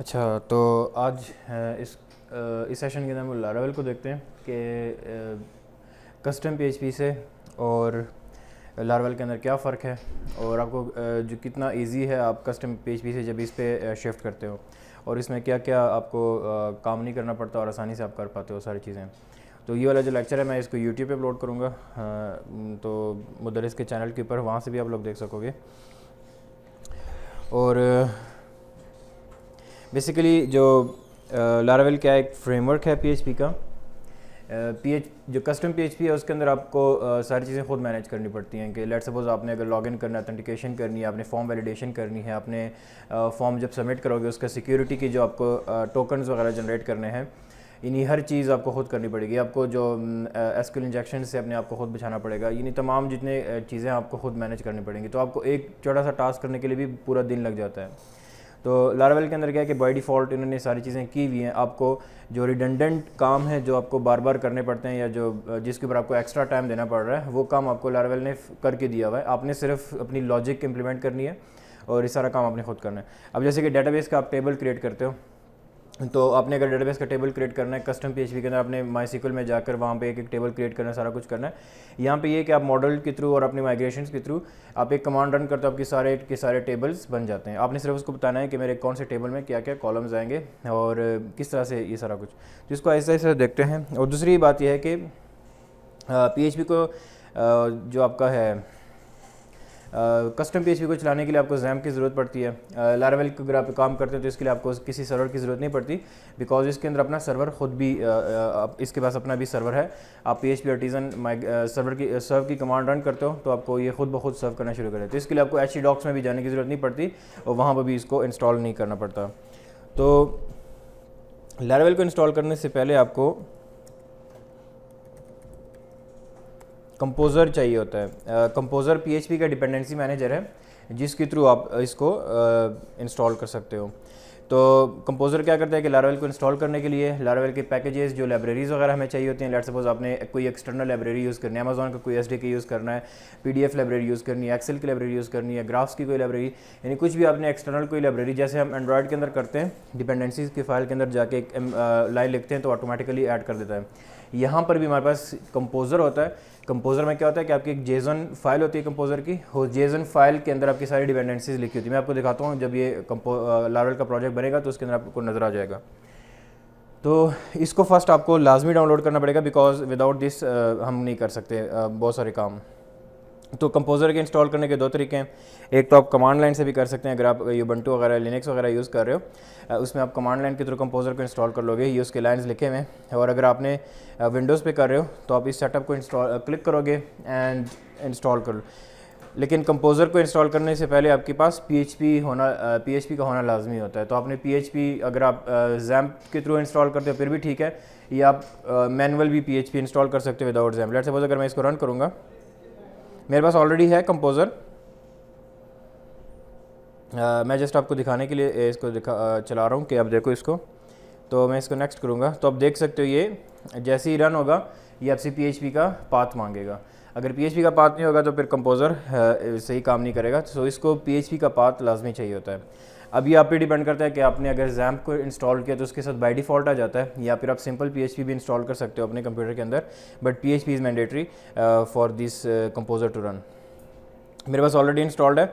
अच्छा, तो आज इस सेशन के अंदर हम लारावेल को देखते हैं कि कस्टम पीएचपी से और लारावेल के अंदर क्या फ़र्क है और आपको जो कितना इजी है आप कस्टम पीएचपी से जब इस पे शिफ्ट करते हो और इसमें क्या क्या आपको काम नहीं करना पड़ता और आसानी से आप कर पाते हो सारी चीज़ें। तो ये वाला जो लेक्चर है मैं इसको यूट्यूब पे अपलोड करूँगा, तो मुदर्रिस के चैनल के ऊपर, वहाँ से भी आप लोग देख सकोगे। और बेसिकली जो लारावेल क्या एक फ्रेमवर्क है पीएचपी का। जो कस्टम पीएचपी है उसके अंदर आपको सारी चीज़ें खुद मैनेज करनी पड़ती हैं कि लेट सपोज आपने अगर लॉगिन करना है, ऑथेंटिकेशन करनी है, आपने फॉर्म वैलिडेशन करनी है, आपने फॉर्म जब सबमिट करोगे उसका सिक्योरिटी की जो आपको टोकन्स वगैरह जनरेट करने हैं, यानी हर चीज़ आपको खुद करनी पड़ेगी। आपको जो एसक्यूएल इंजेक्शन से अपने आप को खुद बचाना पड़ेगा, यानी तमाम जितने चीज़ें आपको खुद मैनेज करनी पड़ेंगी। तो आपको एक छोटा सा टास्क करने के लिए भी पूरा दिन लग जाता है। तो लारावेल के अंदर क्या है कि बाय डिफ़ॉल्ट इन्होंने सारी चीज़ें की हुई हैं। आपको जो रिडंडेंट काम है जो आपको बार बार करने पड़ते हैं या जो जिसके ऊपर आपको एक्स्ट्रा टाइम देना पड़ रहा है, वो काम आपको लारावेल ने करके दिया हुआ है। आपने सिर्फ अपनी लॉजिक इम्प्लीमेंट करनी है और ये सारा काम आपने खुद करना है। अब जैसे कि डेटाबेस का आप टेबल क्रिएट करते हो, तो आपने अगर डेटाबेस का टेबल क्रिएट करना है कस्टम पीएचपी के अंदर, आपने माईसीक्वल में जाकर वहाँ पे एक एक टेबल क्रिएट करना है, सारा कुछ करना है। यहाँ पे ये कि आप मॉडल के थ्रू और अपनी माइग्रेशंस के थ्रू आप एक कमांड रन करते हो, आपके सारे के सारे टेबल्स बन जाते हैं। आपने सिर्फ उसको बताना है कि मेरे कौन से टेबल में क्या क्या कॉलम्स आएंगे और किस तरह से ये सारा कुछ। तो इसको ऐसे ऐसे देखते हैं। और दूसरी बात यह है कि पीएचपी को जो आपका है कस्टम पीएचपी को चलाने के लिए आपको जैम की ज़रूरत पड़ती है। लारावेल को अगर आप काम करते हो तो इसके लिए आपको किसी सर्वर की ज़रूरत नहीं पड़ती, बिकॉज इसके अंदर अपना सर्वर खुद भी इसके पास अपना भी सर्वर है। आप पीएचपी आर्टिजन सर्व की कमांड रन करते हो तो आपको ये खुद ब खुद सर्व करना शुरू करे। तो इसके लिए आपको HDocs में भी जाने की ज़रूरत नहीं पड़ती और वहाँ पर भी इसको इंस्टॉल नहीं करना पड़ता। तो लारावेल को इंस्टॉल करने से पहले आपको कंपोज़र चाहिए होता है। कंपोज़र पीएचपी का डिपेंडेंसी मैनेजर है जिसके थ्रू आप इसको इंस्टॉल कर सकते हो। तो कंपोज़र क्या करता है कि लारावेल को इंस्टॉल करने के लिए लारावेल के पैकेजेस जो लाइब्रेरीज़ वगैरह हमें चाहिए होती हैं, लेट सपोज आपने कोई एक्सटर्नल लाइब्रेरी यूज़ करनी है, अमेज़ॉन का कोई SDK यूज़ करना है, PDF लाइब्रेरी यूज़ करनी है, एक्सेल की लाइब्रेरी यूज़ करनी है, ग्राफ्स की कोई लाइब्रेरी, यानी कुछ भी आपने एक्सटर्नल कोई लाइब्रेरी, जैसे हम एंड्रॉयड के अंदर करते हैं, डिपेंडेंसीज़ की फ़ाइल के अंदर जाके एक लाइन लिखते हैं तो ऑटोमेटिकली ऐड कर देता है। यहाँ पर भी हमारे पास कंपोज़र होता है। कंपोज़र में क्या होता है कि आपकी एक जेसन फाइल होती है कंपोज़र की, वो जेसन फाइल के अंदर आपकी सारी डिपेंडेंसीज लिखी होती है। मैं आपको दिखाता हूँ, जब ये लारावेल का प्रोजेक्ट बनेगा तो उसके अंदर आपको नज़र आ जाएगा। तो इसको फर्स्ट आपको लाजमी डाउनलोड करना पड़ेगा, बिकॉज विदाउट दिस हम नहीं कर सकते बहुत सारे काम। तो कंपोज़र के इंस्टॉल करने के दो तरीके हैं। एक तो आप कमांड लाइन से भी कर सकते हैं, अगर आप यूबंटू वगैरह लिनक्स वगैरह यूज़ कर रहे हो, उसमें आप कमांड लाइन के थ्रू कंपोज़र को इंस्टॉल कर लोगे, ये उसके लाइन्स लिखे हुए हैं। और अगर आपने विंडोज़ पे कर रहे हो तो आप इस सेटअप को क्लिक करोगे एंड इंस्टॉल कर लो। लेकिन कंपोज़र को इंस्टॉल करने से पहले आपके पास पीएचपी का होना लाजमी होता है। तो आपने पीएचपी अगर आप जैम्प के थ्रू इंस्टॉल करते हो फिर भी ठीक है, या आप मैनुअल भी पीएचपी इंस्टॉल कर सकते हो विदाउट जैम्प। लेट्स सपोज अगर मैं इसको रन करूँगा, मेरे पास ऑलरेडी है कंपोज़र। मैं जस्ट आपको दिखाने के लिए इसको चला रहा हूँ कि आप देखो इसको। तो मैं इसको नेक्स्ट करूँगा तो आप देख सकते हो ये जैसे ही रन होगा ये आपसे पीएचपी का पाथ मांगेगा। अगर पीएचपी का पाथ नहीं होगा तो फिर कंपोज़र सही काम नहीं करेगा। तो इसको पीएचपी का पाथ लाजमी चाहिए होता है। अब ये आप पे डिपेंड करता है कि आपने अगर जैम्प को इंस्टॉल किया तो उसके साथ बाय डिफ़ॉल्ट आ जाता है, या फिर आप सिंपल पीएचपी भी इंस्टॉल कर सकते हो अपने कंप्यूटर के अंदर, but PHP is mandatory for this composer to run. मेरे पास ऑलरेडी इंस्टॉल्ड है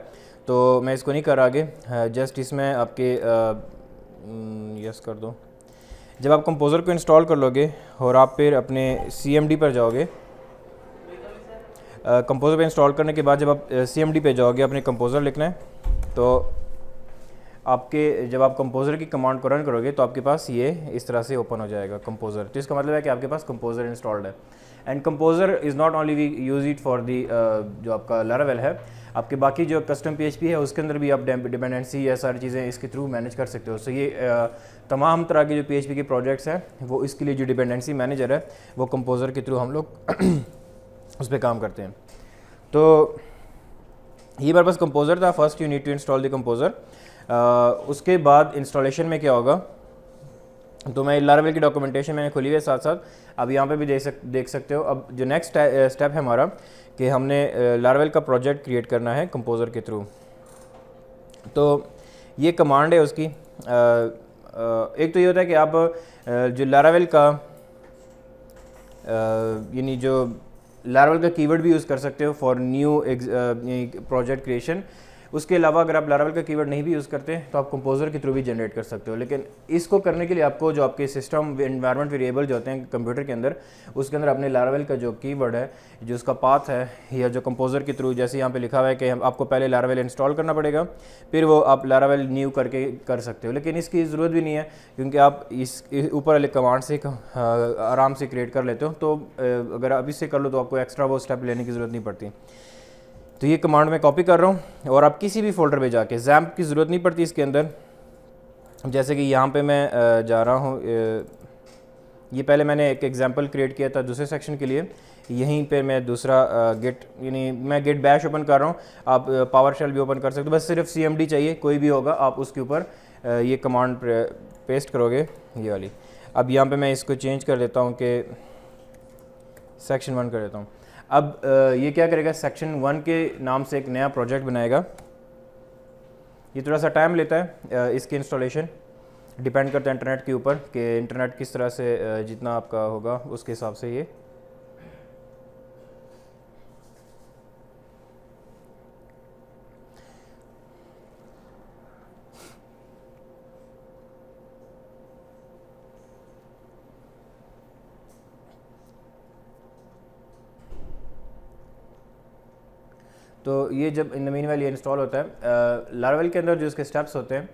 तो मैं इसको नहीं कर आगे, जस्ट इसमें आपके यस कर दो। जब आप कंपोज़र को इंस्टॉल कर लोगे और आप फिर अपने CMD पर जाओगे, कंपोज़र पे इंस्टॉल करने के बाद जब आप CMD पे जाओगे अपने कंपोज़र लिखना है, तो जब आप कंपोज़र की कमांड को रन करोगे तो आपके पास ये इस तरह से ओपन हो जाएगा कंपोज़र। तो इसका मतलब है कि आपके पास कंपोज़र इंस्टॉल्ड है। And composer is not only we use it for the जो आपका लारावेल है, आपके बाकी जो कस्टम पीएचपी है उसके अंदर भी आप डिपेंडेंसी या सारी चीज़ें इसके थ्रू मैनेज कर सकते हो। सो ये तमाम तरह के जो पीएचपी के प्रोजेक्ट्स हैं वो इसके लिए जो डिपेंडेंसी मैनेजर है वो कंपोज़र के थ्रू हम लोग उस पर काम करते हैं। तो ये मेरे पास कंपोज़र था। First you need to install the composer. उसके बाद इंस्टॉलेशन में क्या होगा, तो मैं लारावेल की डॉक्यूमेंटेशन मैंने खुली हुई है साथ साथ, अब यहाँ पे भी देख सकते हो। अब जो नेक्स्ट स्टेप है हमारा कि हमने लारावेल का प्रोजेक्ट क्रिएट करना है कंपोज़र के थ्रू। तो ये कमांड है उसकी, एक तो ये होता है कि आप जो लारावेल का यानी जो लारावेल का कीवर्ड भी यूज़ कर सकते हो फॉर न्यू प्रोजेक्ट क्रिएशन। उसके अलावा अगर आप लारावेल का कीवर्ड नहीं भी यूज़ करते तो आप कंपोजर के थ्रू भी जनरेट कर सकते हो। लेकिन इसको करने के लिए आपको जो आपके सिस्टम एनवायरनमेंट वेरिएबल जो होते हैं कंप्यूटर के अंदर, उसके अंदर अपने लारावेल का जो कीवर्ड है, जो उसका पाथ है, या जो कंपोजर के थ्रू जैसे यहाँ पे लिखा हुआ है कि आपको पहले लारावेल इंस्टॉल करना पड़ेगा, फिर वो आप लारावेल न्यू करके कर सकते हो। लेकिन इसकी ज़रूरत भी नहीं है क्योंकि आप इस ऊपर वाले कमांड से आराम से क्रिएट कर लेते हो। तो अगर आप इससे कर लो तो आपको एक्स्ट्रा वो स्टेप लेने की ज़रूरत नहीं पड़ती। तो ये कमांड मैं कॉपी कर रहा हूँ और आप किसी भी फोल्डर पे जाके, जैम्प की ज़रूरत नहीं पड़ती इसके अंदर। जैसे कि यहाँ पे मैं जा रहा हूँ, ये पहले मैंने एक एग्जांपल क्रिएट किया था दूसरे सेक्शन के लिए। यहीं पे मैं दूसरा गेट यानी मैं गेट बैश ओपन कर रहा हूँ। आप पावर शेल भी ओपन कर सकते हो, बस सिर्फ CMD चाहिए, कोई भी होगा, आप उसके ऊपर ये कमांड पेस्ट करोगे, ये वाली। अब यहाँ पे मैं इसको चेंज कर देता हूँ कि सेक्शन 1 कर देता हूँ। अब ये क्या करेगा, सेक्शन 1 के नाम से एक नया प्रोजेक्ट बनाएगा। ये थोड़ा सा टाइम लेता है इसकी इंस्टॉलेशन, डिपेंड करता है इंटरनेट के ऊपर कि इंटरनेट किस तरह से जितना आपका होगा उसके हिसाब से ये। तो ये जब इन द मीनवाइल ये इंस्टॉल होता है लारावेल के अंदर, जो इसके स्टेप्स होते हैं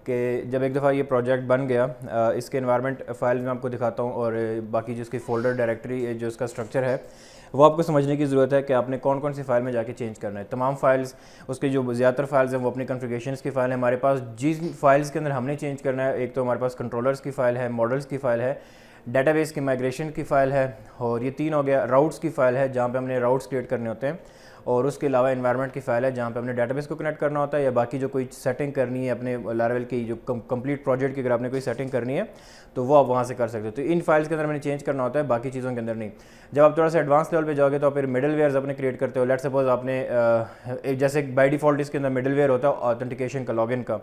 कि जब एक दफ़ा ये प्रोजेक्ट बन गया, इसके एनवायरनमेंट फाइल में आपको दिखाता हूँ और बाकी जो इसकी फ़ोल्डर डायरेक्टरी जो इसका स्ट्रक्चर है वो आपको समझने की ज़रूरत है कि आपने कौन कौन सी फाइल में जाके चेंज करना है। तमाम फाइल्स, उसके जो ज़्यादातर फाइल्स हैं वो अपनी कॉन्फ़िगरेशंस की फ़ाइल है। हमारे पास जिन फाइल्स के अंदर हमने चेंज करना है, एक तो हमारे पास कंट्रोलर्स की फ़ाइल है, मॉडल्स की फ़ाइल है, डेटाबेस की माइग्रेशन की फ़ाइल है, और ये 3 हो गया। राउट्स की फ़ाइल है जहाँ पे हमने राउट्स क्रिएट करने होते हैं, और उसके अलावा एनवायरनमेंट की फ़ाइल है जहाँ पे हमने डेटाबेस को कनेक्ट करना होता है, या बाकी जो कोई सेटिंग करनी है अपने लारावेल की जो कंप्लीट प्रोजेक्ट की अगर आपने कोई सेटिंग करनी है तो वो आप वहाँ से कर सकते हो। तो इन फाइल्स के अंदर मैंने चेंज करना होता है, बाकी चीज़ों के अंदर नहीं। जब आप थोड़ा सा एडवांस लेवल पे जाओगे तो फिर मिडल वेयर्स अपने क्रिएट करते हो। लेट्स सपोज आपने जैसे बाय डिफ़ॉल्ट इसके अंदर मिडल वेयर होता है ऑथेंटिकेशन का, लॉगिन का,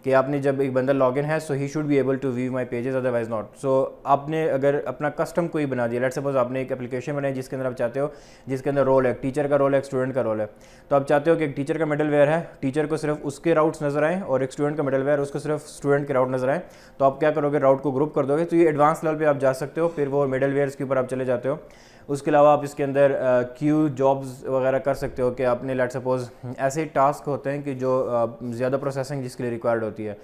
कि आपने जब एक बंदा लॉगिन है so he should be able to view my pages, otherwise not. So आपने अगर अपना कस्टम कोई बना दिया, लेट्स सपोज आपने एक एप्लीकेशन बनाई जिसके अंदर आप चाहते हो, जिसके अंदर रोल है, टीचर का रोल है, एक स्टूडेंट का रोल है, तो आप चाहते हो कि एक टीचर का मिडल वेयर है, टीचर को सिर्फ उसके राउट्स नजर आए, और एक स्टूडेंट का मिडल वेयर उसको सिर्फ स्टूडेंट के राउट नजर आए। तो आप क्या करोगे, राउट को ग्रुप कर दोगे। तो ये एडवांस लेवल पे आप जा सकते हो, फिर वो मिडल वेयर्स के ऊपर आप चले जाते हो। उसके अलावा आप इसके अंदर क्यू जॉब्स वगैरह कर सकते हो कि आपने लेट सपोज ऐसे टास्क होते हैं कि जो ज़्यादा प्रोसेसिंग जिसके लिए रिक्वायर्ड होती है।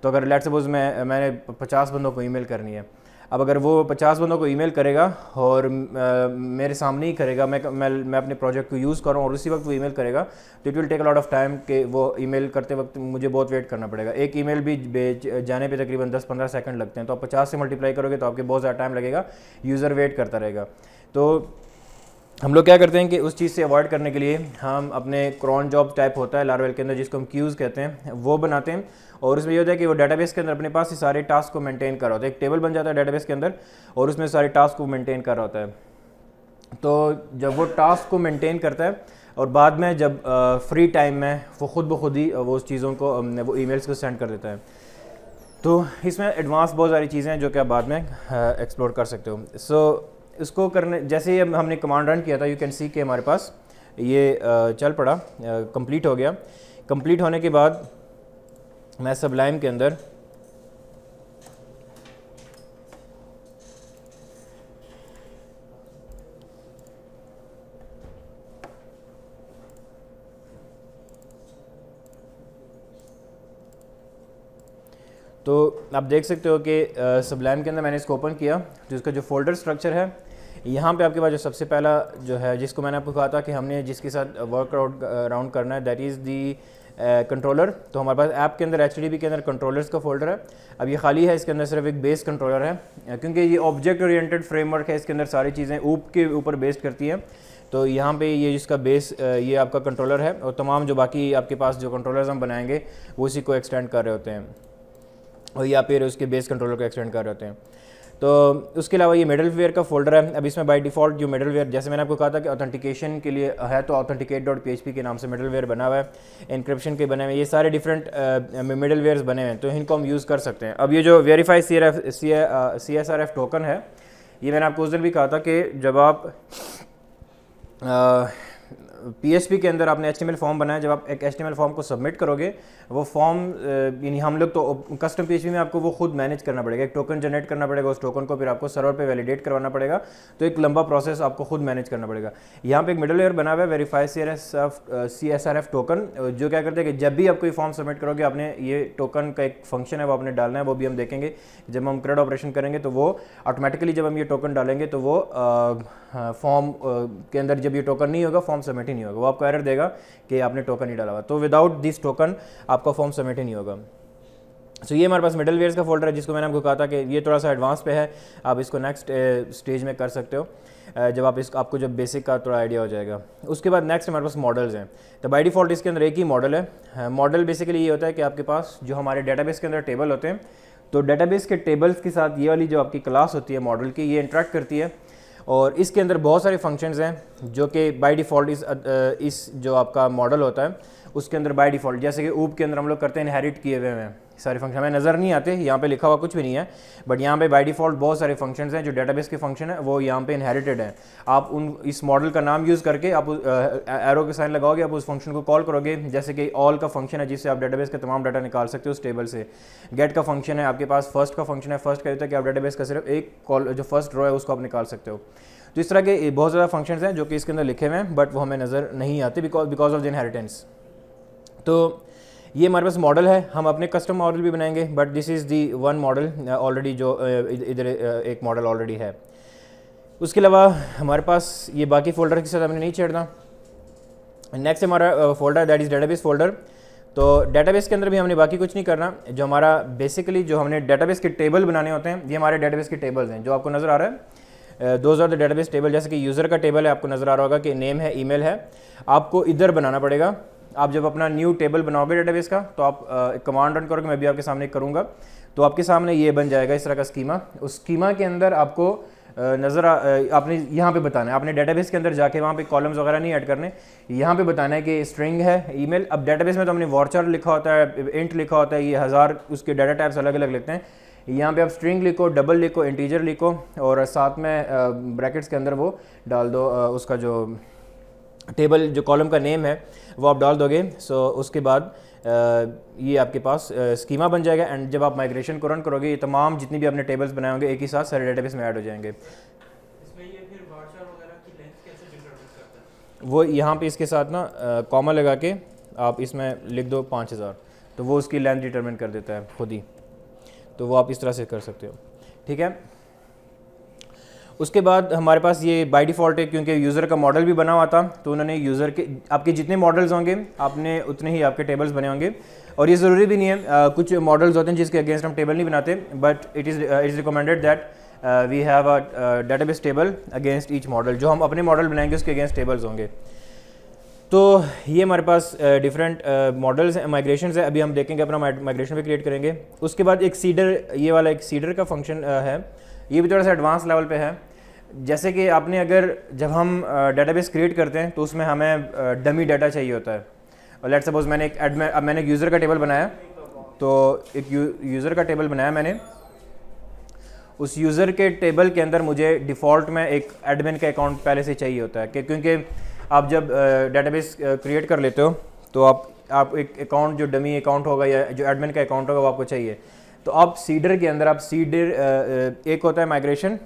तो अगर लेट सपोज मैंने 50 बंदों को ईमेल करनी है, अब अगर वो 50 बंदों को ईमेल करेगा और मेरे सामने ही करेगा, मैं अपने प्रोजेक्ट को यूज़ कर रहा हूँ और उसी वक्त वो ईमेल करेगा, तो it will take a lot of time कि वो ईमेल करते वक्त मुझे बहुत वेट करना पड़ेगा। एक ईमेल भी जाने पे तकरीबन 10-15 सेकंड लगते हैं, तो आप 50 से मल्टीप्लाई करोगे तो आपके बहुत ज़्यादा टाइम लगेगा, यूज़र वेट करता रहेगा। तो हम लोग क्या करते हैं कि उस चीज़ से अवॉइड करने के लिए हम अपने क्रॉन जॉब टाइप होता है लारावेल के अंदर, जिसको हम क्यूज़ कहते हैं, वो बनाते हैं। और उसमें ये होता है कि वो डेटाबेस के अंदर अपने पास ये सारे टास्क को मेंटेन कर रहा होता है। एक टेबल बन जाता है डेटाबेस के अंदर और उसमें सारे टास्क को मेंटेन कर रहा होता है। तो जब वो टास्क को मेंटेन करता है और बाद में जब फ्री टाइम में वो खुद ब खुद ही वो उस चीज़ों को वो ईमेल्स को सेंड कर देता है। तो इसमें एडवांस बहुत सारी चीज़ें हैं जो कि आप बाद में एक्सप्लोर कर सकते हो। सो इसको करने जैसे ही हमने कमांड रन किया था, यू कैन सी कि हमारे पास ये चल पड़ा, कंप्लीट हो गया। कंप्लीट होने के बाद मैं सबलाइम के अंदर तो आप देख सकते हो कि सबलाइम के अंदर मैंने इसको ओपन किया, तो इसका जो फोल्डर स्ट्रक्चर है, यहाँ पे आपके पास जो सबसे पहला जो है, जिसको मैंने आपको कहा था कि हमने जिसके साथ वर्क अराउंड करना है, दैट इज़ दी कंट्रोलर। तो हमारे पास ऐप के अंदर HTTP के अंदर कंट्रोलर्स का फोल्डर है। अब ये खाली है, इसके अंदर सिर्फ एक बेस कंट्रोलर है, क्योंकि ये ऑब्जेक्ट ओरिएंटेड फ्रेमवर्क है, इसके अंदर सारी चीज़ें ऊप के ऊपर बेस्ड करती हैं। तो यहाँ पे ये जिसका बेस ये आपका कंट्रोलर है, और तमाम जो बाकी आपके पास जो कंट्रोलर्स हम बनाएंगे वो उसी को एक्सटेंड कर रहे होते हैं, और या फिर उसके बेस कंट्रोलर को एक्सटेंड कर रहे होते हैं। तो उसके अलावा ये मिडलवेयर का फोल्डर है। अब इसमें बाय डिफ़ॉल्ट जो मिडलवेयर, जैसे मैंने आपको कहा था कि ऑथेंटिकेशन के लिए है, तो authenticate.php के नाम से मिडलवेयर बना हुआ है, एनक्रिप्शन के बने हुए हैं, ये सारे डिफरेंट मिडलवेयर्स बने हुए हैं, तो इनको हम यूज़ कर सकते हैं। अब ये जो वेरीफाई CSRF टोकन है, ये मैंने आपको उस दिन भी कहा था कि जब आप PHP के अंदर आपने HTML फॉर्म बनाया, जब आप एक HTML फॉर्म को सबमिट करोगे, वो फॉर्म यानी हम लोग तो कस्टम PHP में आपको वो खुद मैनेज करना पड़ेगा, एक टोकन जनरेट करना पड़ेगा, उस टोकन को फिर आपको सर्वर पे वैलिडेट करवाना पड़ेगा, तो एक लंबा प्रोसेस आपको खुद मैनेज करना पड़ेगा। यहाँ पे एक मिडल लेयर बना हुआ है वेरीफाई CSRF टोकन, जो क्या करते हैं कि जब भी आप कोई फॉर्म सबमिट करोगे, आपने ये टोकन का एक फंक्शन है वो आपने डालना है, वो भी हम देखेंगे जब हम CRUD ऑपरेशन करेंगे, तो वो ऑटोमेटिकली जब हम ये टोकन डालेंगे तो वो फॉर्म के अंदर जब ये टोकन नहीं होगा, फॉर्म सबमिट ही नहीं होगा, वो आपको एरर देगा कि आपने टोकन नहीं डाला हुआ, तो विदाउट दिस टोकन आपका फॉर्म सबमिट ही नहीं होगा। सो ये हमारे पास मिडलवेयर्स का फोल्डर है, जिसको मैंने आपको कहा था कि ये थोड़ा सा एडवांस पे है, आप इसको नेक्स्ट स्टेज में कर सकते हो जब आपको जब बेसिक का थोड़ा आइडिया हो जाएगा। उसके बाद नेक्स्ट हमारे पास मॉडल्स हैं। तो बाय डिफ़ॉल्ट इसके अंदर एक ही मॉडल है। मॉडल बेसिकली ये होता है कि आपके पास जो हमारे डेटाबेस के अंदर टेबल होते हैं, तो डेटाबेस के टेबल्स के साथ ये वाली जो आपकी क्लास होती है मॉडल की, ये इंटरेक्ट करती है, और इसके अंदर बहुत सारे फंक्शंस हैं जो कि बाय डिफ़ॉल्ट इस जो आपका मॉडल होता है उसके अंदर बाय डिफ़ॉल्ट, जैसे कि ऊप के अंदर हम लोग करते हैं इनहेरिट किए हुए हैं सारे फंक्शन, हमें नज़र नहीं आते, यहाँ पे लिखा हुआ कुछ भी नहीं है, बट यहाँ पे बाय डिफ़ॉल्ट बहुत सारे फंक्शंस हैं जो डेटाबेस के फंक्शन है वो यहाँ पे इनहेरिटेड हैं। आप इस मॉडल का नाम यूज़ करके आप एरो के साइन लगाओगे, आप उस फंक्शन को कॉल करोगे, जैसे कि ऑल का फंक्शन है जिससे आप डेटाबेस का तमाम डाटा निकाल सकते हो उस टेबल से। गेट का फंक्शन है आपके पास, फर्स्ट का फंक्शन है, फर्स्ट कहता है कि आप डेटाबेस का सिर्फ एक कॉल जो फर्स्ट रो है उसको आप निकाल सकते हो। तो इस तरह के बहुत ज़्यादा फंक्शंस हैं जो कि इसके अंदर लिखे हुए हैं, बट वो हमें नज़र नहीं आते बिकॉज ऑफ द इनहेरिटेंस। तो ये हमारे पास मॉडल है, हम अपने कस्टम मॉडल भी बनाएंगे, but this is the one model already, जो इधर एक मॉडल ऑलरेडी है। उसके अलावा हमारे पास ये बाकी फोल्डर के साथ हमने नहीं छेड़ना। नेक्स्ट हमारा folder that is database folder. तो डेटाबेस के अंदर भी हमने बाकी कुछ नहीं करना, जो हमारा बेसिकली जो हमने डेटाबेस के टेबल बनाने होते हैं, ये हमारे डेटाबेस के टेबल्स हैं जो आपको नज़र आ रहा है, those are the database table. जैसे कि यूज़र का टेबल है, आपको नज़र आ रहा होगा कि नेम है, ईमेल है, आपको इधर बनाना पड़ेगा। आप जब अपना न्यू टेबल बनाओगे डेटाबेस का, तो आप एक कमांड रन करोगे, मैं भी आपके सामने करूँगा, तो आपके सामने ये बन जाएगा इस तरह का स्कीमा। उस स्कीमा के अंदर आपको आपने यहाँ पे बताना है, आपने डेटाबेस के अंदर जाके वहाँ पे कॉलम्स वगैरह नहीं ऐड करने, यहाँ पे बताना है कि स्ट्रिंग है ईमेल। अब डेटाबेस में तो हमने वॉर्चर लिखा होता है, इंट लिखा होता है, ये 1000 उसके डाटा टाइप्स अलग अलग लिखते हैं। यहाँ पे आप स्ट्रिंग लिखो, डबल लिखो, इंटीजर लिखो, और साथ में ब्रैकेट्स के अंदर वो डाल दो उसका जो टेबल जो कॉलम का नेम है वो आप डाल दोगे। सो उसके बाद ये आपके पास स्कीमा बन जाएगा, एंड जब आप माइग्रेशन को रन करोगे, ये तमाम जितनी भी आपने टेबल्स बनाए होंगे एक ही साथ सारे डेटाबेस में ऐड हो जाएंगे। इसमें ये फिर वार्चर वगैरह की लेंथ कैसे डिटरमाइन करता है? वो यहाँ पे इसके साथ ना कॉमा लगा के आप इसमें लिख दो 5000, तो वो उसकी लेंथ डिटरमाइन कर देता है खुद ही, तो वो आप इस तरह से कर सकते हो, ठीक है। उसके बाद हमारे पास ये बाय डिफ़ॉल्ट है, क्योंकि यूज़र का मॉडल भी बना हुआ था, तो उन्होंने यूज़र के आपके जितने मॉडल्स होंगे आपने उतने ही आपके टेबल्स बने होंगे। और ये ज़रूरी भी नहीं है, कुछ मॉडल्स होते हैं जिसके अगेंस्ट हम टेबल नहीं बनाते, but it is recommended that we have a database table against each model. जो हम अपने मॉडल बनाएंगे उसके अगेंस्ट टेबल्स होंगे। तो ये हमारे पास डिफरेंट मॉडल्स हैं, माइग्रेशन है, अभी हम देखेंगे, अपना माइग्रेशन भी क्रिएट करेंगे। उसके बाद एक सीडर, ये वाला एक सीडर का फंक्शन है, ये भी थोड़ा सा एडवांस लेवल पे है। जैसे कि आपने अगर जब हम डेटाबेस क्रिएट करते हैं तो उसमें हमें डमी डाटा चाहिए होता है, और लेट्स सपोज मैंने एक यूज़र का टेबल बनाया, तो एक यूज़र का टेबल बनाया मैंने, उस यूज़र के टेबल के अंदर मुझे डिफ़ॉल्ट में एक एडमिन का अकाउंट पहले से चाहिए होता है, क्योंकि आप जब डेटाबेस क्रिएट कर लेते हो तो आप एक अकाउंट जो डमी अकाउंट होगा या जो एडमिन का अकाउंट होगा वो आपको चाहिए। तो आप सीडर के अंदर आप सीडर एक होता है माइग्रेशन,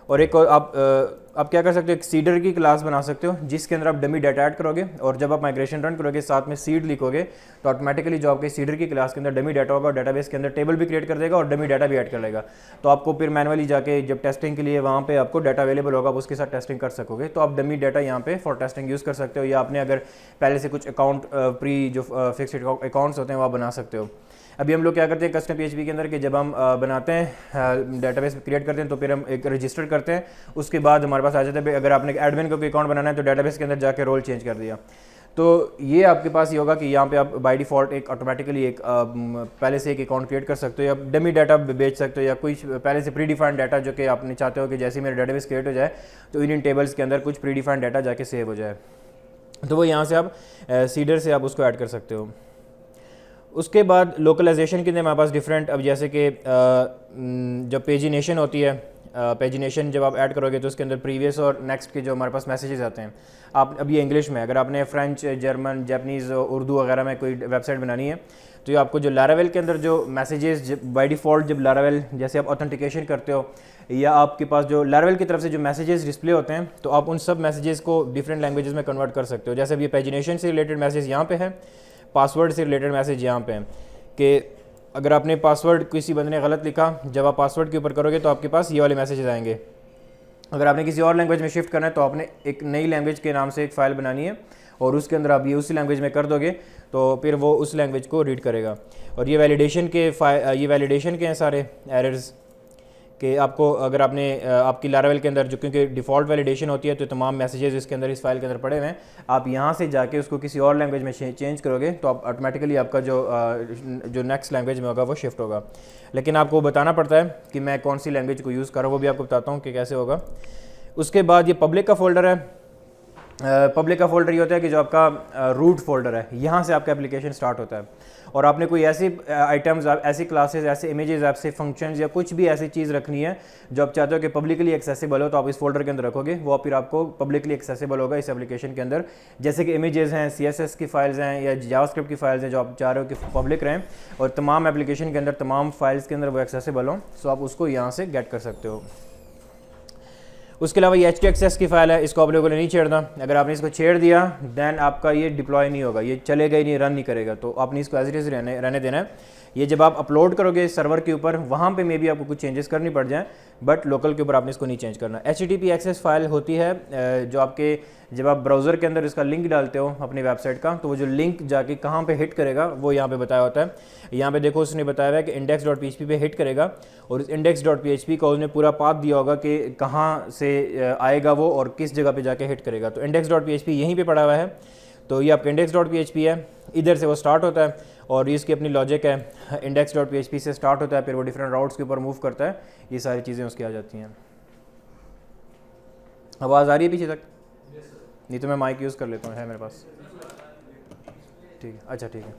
और एक आप क्या कर सकते हो, एक सीडर की क्लास बना सकते हो जिसके अंदर आप डमी डाटा ऐड करोगे, और जब आप माइग्रेशन रन करोगे साथ में सीड लिखोगे, तो ऑटोमेटिकली जो आपके सीडर की क्लास के अंदर डमी डाटा होगा, डेटाबेस के अंदर टेबल भी क्रिएट कर देगा और डमी डाटा भी ऐड कर लेगा। तो आपको फिर मैनुअली जाके जब टेस्टिंग के लिए वहाँ पे आपको डाटा अवेलेबल होगा, आप उसके साथ टेस्टिंग कर सकोगे। तो आप डमी डाटा यहाँ पे फॉर टेस्टिंग यूज़ कर सकते हो, या आपने अगर पहले से कुछ अकाउंट प्री जो फिक्स्ड अकाउंट्स होते हैं वहाँ बना सकते हो। अभी हम लोग क्या करते हैं कस्टम PHP के अंदर कि जब हम बनाते हैं डेटाबेस क्रिएट करते हैं तो फिर हम एक रजिस्टर करते हैं, उसके बाद हमारे पास आ जाता है अगर आपने एडमिन को कोई अकाउंट बनाना है तो डेटाबेस के अंदर जाके रोल चेंज कर दिया। तो ये आपके पास ये होगा कि यहाँ पे आप बाय डिफ़ॉल्ट एक ऑटोमेटिकली एक पहले से एक अकाउंट क्रिएट कर सकते हो, या डमी डाटा बेच सकते हो, या कुछ पहले से प्री डिफाइंड डाटा जो कि आपने चाहते हो कि जैसे मेरे डेटाबेस क्रिएट हो जाए तो इन टेबल्स के अंदर कुछ प्री डिफाइंड डाटा जाके सेव हो जाए, तो वो यहाँ से आप सीडर से आप उसको ऐड कर सकते हो। उसके बाद लोकलाइजेशन के लिए हमारे पास डिफरेंट, अब जैसे कि जब पेजिनेशन होती है, पेजिनेशन जब आप ऐड करोगे तो उसके अंदर प्रीवियस और नेक्स्ट के जो हमारे पास मैसेजेस आते हैं, आप अब ये इंग्लिश में, अगर आपने फ्रेंच, जर्मन, जापानीज़, उर्दू वगैरह में कोई वेबसाइट बनानी है तो ये आपको जो लारावेल के अंदर जो मैसेजेस बाय डिफ़ॉल्ट जब लारावेल जैसे आप ऑथेंटिकेशन करते हो या आपके पास जो लारावेल की तरफ से जो मैसेजेस डिस्प्ले होते हैं तो आप उन सब मैसेजेस को डिफरेंट लैंग्वेजेस में कन्वर्ट कर सकते हो। जैसे अब ये पेजिनेशन से रिलेटेड मैसेज यहाँ पे है, पासवर्ड से रिलेटेड मैसेज यहाँ पे है कि अगर आपने पासवर्ड किसी बंदे ने गलत लिखा, जब आप पासवर्ड के ऊपर करोगे तो आपके पास ये वाले मैसेजेस आएंगे। अगर आपने किसी और लैंग्वेज में शिफ्ट करना है तो आपने एक नई लैंग्वेज के नाम से एक फ़ाइल बनानी है और उसके अंदर आप ये उसी लैंग्वेज में कर दोगे तो फिर वो उस लैंग्वेज को रीड करेगा। और ये वैलिडेशन के हैं सारे एरर्स कि आपको अगर आपने आपकी लारावेल के अंदर जो क्योंकि डिफ़ॉल्ट वैलिडेशन होती है तो तमाम मैसेजेस इसके अंदर इस फाइल के अंदर पड़े हुए हैं, आप यहाँ से जाके उसको किसी और लैंग्वेज में चेंज करोगे तो आप ऑटोमेटिकली आपका जो नेक्स्ट लैंग्वेज में होगा वो शिफ्ट होगा। लेकिन आपको बताना पड़ता है कि मैं कौन सी लैंग्वेज को यूज़ कर रहा हूँ, वो भी आपको बताता हूँ कि कैसे होगा। उसके बाद ये पब्लिक का फ़ोल्डर है। पब्लिक का फ़ोल्डर ये होता है कि जो आपका रूट फ़ोल्डर है, यहाँ से आपका एप्लीकेशन स्टार्ट होता है और आपने कोई ऐसी आइटम्स, ऐसी क्लासेस, ऐसे इमेजेस, ऐसे फंक्शंस या कुछ भी ऐसी चीज़ रखनी है जो आप चाहते हो कि पब्लिकली एक्सेसिबल हो तो आप इस फोल्डर के अंदर रखोगे, वो फिर आपको पब्लिकली एक्सेसिबल होगा इस एप्लीकेशन के अंदर। जैसे कि इमेजेस हैं, CSS की फाइल्स हैं या जावास्क्रिप्ट की फाइल्स हैं जो आप चाह रहे हो कि पब्लिक रहें और तमाम एप्लीकेशन के अंदर, तमाम फाइल्स के अंदर वो एक्सेसिबल हों, सो आप उसको यहाँ से गेट कर सकते हो। उसके अलावा ये HTXS की फ़ाइल है, इसको आप लोगों ने नहीं छेड़ना। अगर आपने इसको छेड़ दिया दैन आपका ये डिप्लॉय नहीं होगा, ये चलेगा ही नहीं, रन नहीं करेगा, तो आपने इसको एज इट इज़ रहने देना है। ये जब आप अपलोड करोगे सर्वर के ऊपर, वहाँ पे मे बी आपको कुछ चेंजेस करनी पड़ जाए, बट लोकल के ऊपर आपने इसको नहीं चेंज करना। HTTP एक्सेस फाइल होती है जो आपके, जब आप ब्राउज़र के अंदर इसका लिंक डालते हो अपनी वेबसाइट का, तो वो जो लिंक जाके कहाँ पे हिट करेगा वो यहाँ पे बताया होता है। यहाँ पे देखो उसने बताया हुआ है कि index.php पे हिट करेगा और इस index.php का उसने पूरा पाथ दिया होगा कि कहाँ से आएगा वो और किस जगह पे जाके हिट करेगा। तो index.php यहीं पे पड़ा हुआ है, तो ये आपका index.php है, इधर से वो स्टार्ट होता है और इसकी अपनी लॉजिक है। index.php से स्टार्ट होता है, फिर वो डिफरेंट राउट्स के ऊपर मूव करता है, ये सारी चीज़ें उसकी आ जाती हैं। आवाज़ आ रही है पीछे तक? नहीं तो मैं माइक यूज़ कर लेता हूँ, है मेरे पास। ठीक है, अच्छा ठीक है।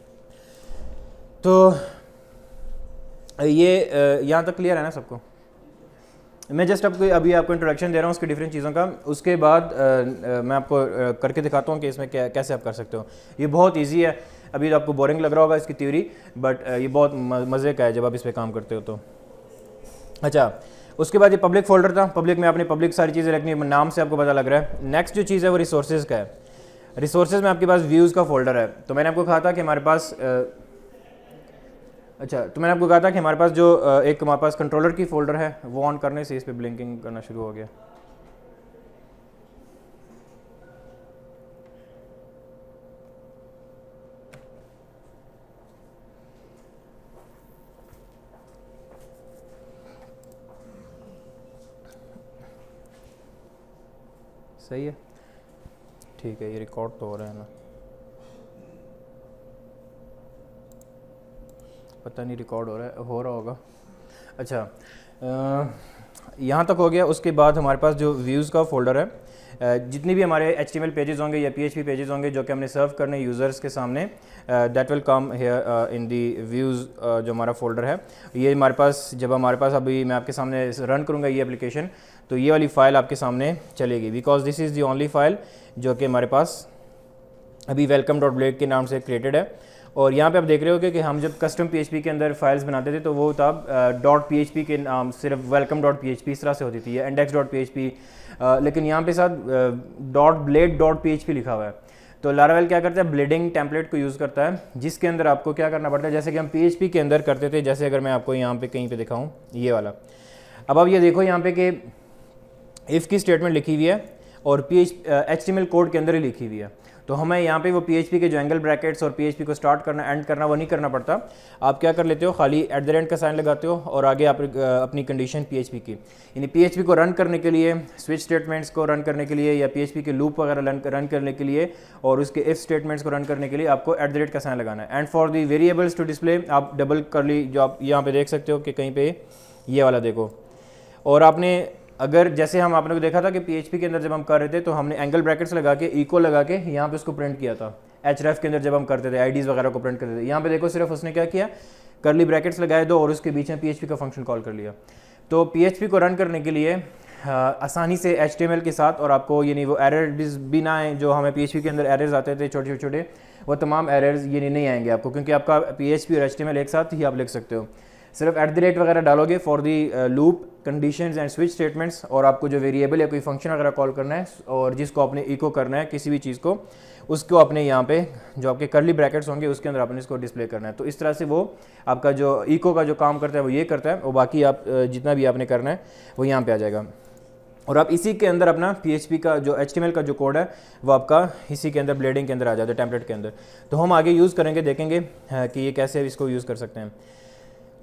तो ये यहाँ तक क्लियर है ना सबको? मैं जस्ट अभी आपको इंट्रोडक्शन दे रहा हूँ उसकी डिफरेंट चीज़ों का। उसके बाद मैं आपको करके दिखाता हूँ कि इसमें कैसे आप कर सकते हो। ये बहुत इजी है, अभी तो आपको बोरिंग लग रहा होगा इसकी थ्योरी, बट ये बहुत मज़े का है जब आप इस पर काम करते हो तो। अच्छा, उसके बाद ये पब्लिक फोल्डर था। पब्लिक में आपने पब्लिक सारी चीज़ें रखनी है, नाम से आपको पता लग रहा है। नेक्स्ट जो चीज़ है वो रिसोर्सेज का है। रिसोर्सेज में आपके पास व्यूज़ का फोल्डर है। तो मैंने आपको कहा था कि हमारे पास हमारे पास जो एक हमारे पास कंट्रोलर की फ़ोल्डर है, वो ऑन करने से इस पर ब्लिंकिंग करना शुरू हो गया। सही है, ठीक है, ये रिकॉर्ड तो हो रहा है ना, पता नहीं रिकॉर्ड हो रहा होगा। अच्छा, यहाँ तक हो गया। उसके बाद हमारे पास जो व्यूज़ का फोल्डर है, जितनी भी हमारे HTML पेजेस होंगे या PHP पेजेस होंगे जो कि हमने सर्व करने यूज़र्स के सामने, that will come here in the views. जो हमारा फोल्डर है ये हमारे पास, जब हमारे पास अभी मैं आपके सामने रन करूँगा ये एप्लीकेशन, तो ये वाली फ़ाइल आपके सामने चलेगी, because this is the only file जो कि हमारे पास अभी welcome.blade के नाम से क्रिएटेड है। और यहाँ पे आप देख रहे हो कि हम जब कस्टम PHP के अंदर फाइल्स बनाते थे तो वो तब .php के नाम, सिर्फ welcome.php इस तरह से होती थी, या index.php, लेकिन यहाँ पे साथ .blade.php लिखा हुआ है। तो लारावेल क्या करता है, ब्लेडिंग टेम्पलेट को यूज़ करता है, जिसके अंदर आपको क्या करना पड़ता है, जैसे कि हम PHP के अंदर करते थे। जैसे अगर मैं आपको यहाँ पे कहीं पे दिखाऊँ ये वाला, अब आप ये देखो यहाँ पे कि इफ़ की स्टेटमेंट लिखी हुई है और HTML कोड के अंदर ही लिखी हुई है। तो हमें यहाँ पे वो PHP के जो एंगल ब्रैकेट्स और PHP को स्टार्ट करना एंड करना वो नहीं करना पड़ता। आप क्या कर लेते हो, खाली एट द एंड का साइन लगाते हो और आगे आप अपनी कंडीशन PHP की, यानी PHP को रन करने के लिए, स्विच स्टेटमेंट्स को रन करने के लिए या PHP के लूप वगैरह रन करने के लिए और उसके इफ स्टेटमेंट्स को रन करने के लिए आपको एट द रेट का साइन लगाना है। And for the variables to display आप डबल करली, जो आप यहाँ पे देख सकते हो कि कहीं पे ये वाला देखो, और आपने अगर जैसे हम आपने को देखा था कि PHP के अंदर जब हम कर रहे थे तो हमने एंगल ब्रैकेट्स लगा के इको लगा के यहाँ पे उसको प्रिंट किया था। href के अंदर जब हम करते थे आईडीज़ वगैरह को प्रिंट करते थे, यहाँ पे देखो सिर्फ उसने क्या किया, करली ब्रैकेट्स लगाए दो और उसके बीच में PHP का फंक्शन कॉल कर लिया। तो PHP को रन करने के लिए आसानी से HTML के साथ, और आपको यानी वो एरर्स भी ना आए जो हमें PHP के अंदर एरर्स आते थे छोटे छोटे, वो तमाम एरर्स ये नहीं आएंगे आपको, क्योंकि आपका PHP और HTML एक साथ ही आप लिख सकते हो। सिर्फ एट द रेट वगैरह डालोगे for the loop conditions and switch statements, और आपको जो वेरिएबल या कोई फंक्शन वगैरह कॉल करना है और जिसको आपने इको करना है किसी भी चीज़ को, उसको अपने यहाँ पे जो आपके करली ब्रैकेट्स होंगे उसके अंदर आपने इसको डिस्प्ले करना है। तो इस तरह से वो आपका जो इको का जो काम करता है वो ये करता है, और बाकी आप जितना भी आपने करना है वो यहाँ पे आ जाएगा। और आप इसी के अंदर अपना PHP का जो HTML का जो कोड है वो आपका इसी के अंदर ब्लेडिंग के अंदर आ जाता है, टेम्पलेट के अंदर। तो हम आगे यूज़ करेंगे, देखेंगे कि ये कैसे इसको यूज़ कर सकते हैं।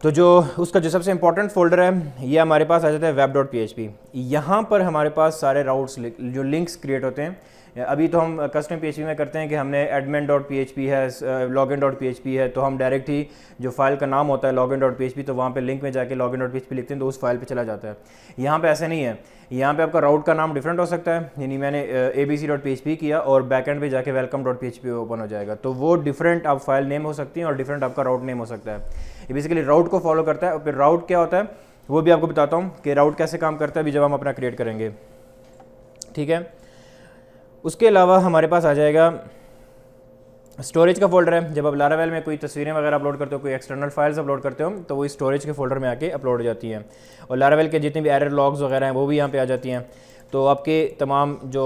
तो जो उसका जो सबसे इंपॉर्टेंट फोल्डर है ये हमारे पास आ जाता है web.php। यहाँ पर हमारे पास सारे राउट्स जो लिंक्स क्रिएट होते हैं। अभी तो हम कस्टम PHP में करते हैं कि हमने admin.php है, login.php है, तो हम डायरेक्ट ही जो फाइल का नाम होता है login.php, तो वहाँ पे लिंक में जाके login.php लिखते हैं तो उस फाइल पे चला जाता है। यहाँ पे ऐसे नहीं है, यहाँ पे आपका राउट का नाम डिफरेंट हो सकता है, यानी मैंने abc.php किया और बैकएंड पे जाके welcome.php ओपन हो जाएगा, तो वो डिफरेंट आप फाइल नेम हो सकती हैं और डिफरेंट आपका राउट नेम हो सकता है। ये बेसिकली राउट को फॉलो करता है। और फिर राउट क्या होता है वो भी आपको बताता हूँ कि राउट कैसे काम करता है अभी जब हम अपना क्रिएट करेंगे, ठीक है। उसके अलावा हमारे पास आ जाएगा स्टोरेज का फोल्डर है। जब आप लारावेल में कोई तस्वीरें वगैरह अपलोड करते हो, कोई एक्सटर्नल फाइल्स अपलोड करते हो, तो वो स्टोरेज के फोल्डर में आके अपलोड हो जाती हैं, और लारावेल के जितने भी एरर लॉग्स वगैरह हैं वो भी यहाँ पे आ जाती हैं। तो आपके तमाम जो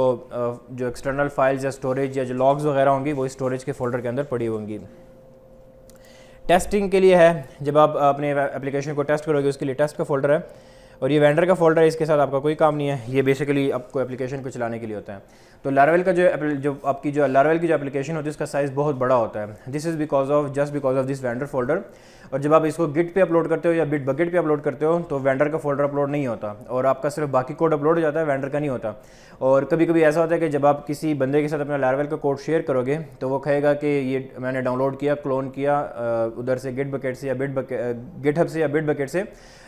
एक्सटर्नल फाइल्स या स्टोरेज या जो लॉग्स वगैरह होंगी वो स्टोरेज के फोल्डर के अंदर पड़ी होंगी। टेस्टिंग के लिए है, जब आप अपने एप्लीकेशन को टेस्ट करोगे उसके लिए टेस्ट का फोल्डर है, और ये वेंडर का फोल्डर है, इसके साथ आपका कोई काम नहीं है, ये बेसिकली आपको एप्लीकेशन को चलाने के लिए होता है। तो लारावेल का जो आपकी जो लारावेल की जो एप्लीकेशन होती है उसका साइज़ बहुत बड़ा होता है। This is just because of this vendor folder. और जब आप इसको गिट पे अपलोड करते हो या बिट बकेट पे अपलोड करते हो तो वेंडर का फोल्डर अपलोड नहीं होता, और आपका सिर्फ बाकी कोड अपलोड हो जाता है, वेंडर का नहीं होता। और कभी कभी ऐसा होता है कि जब आप किसी बंदे के साथ अपना लारावेल का कोड शेयर करोगे तो वो कहेगा कि ये मैंने डाउनलोड किया, क्लोन किया उधर से गिट बकेट से या गिटहब से या बिट बकेट से,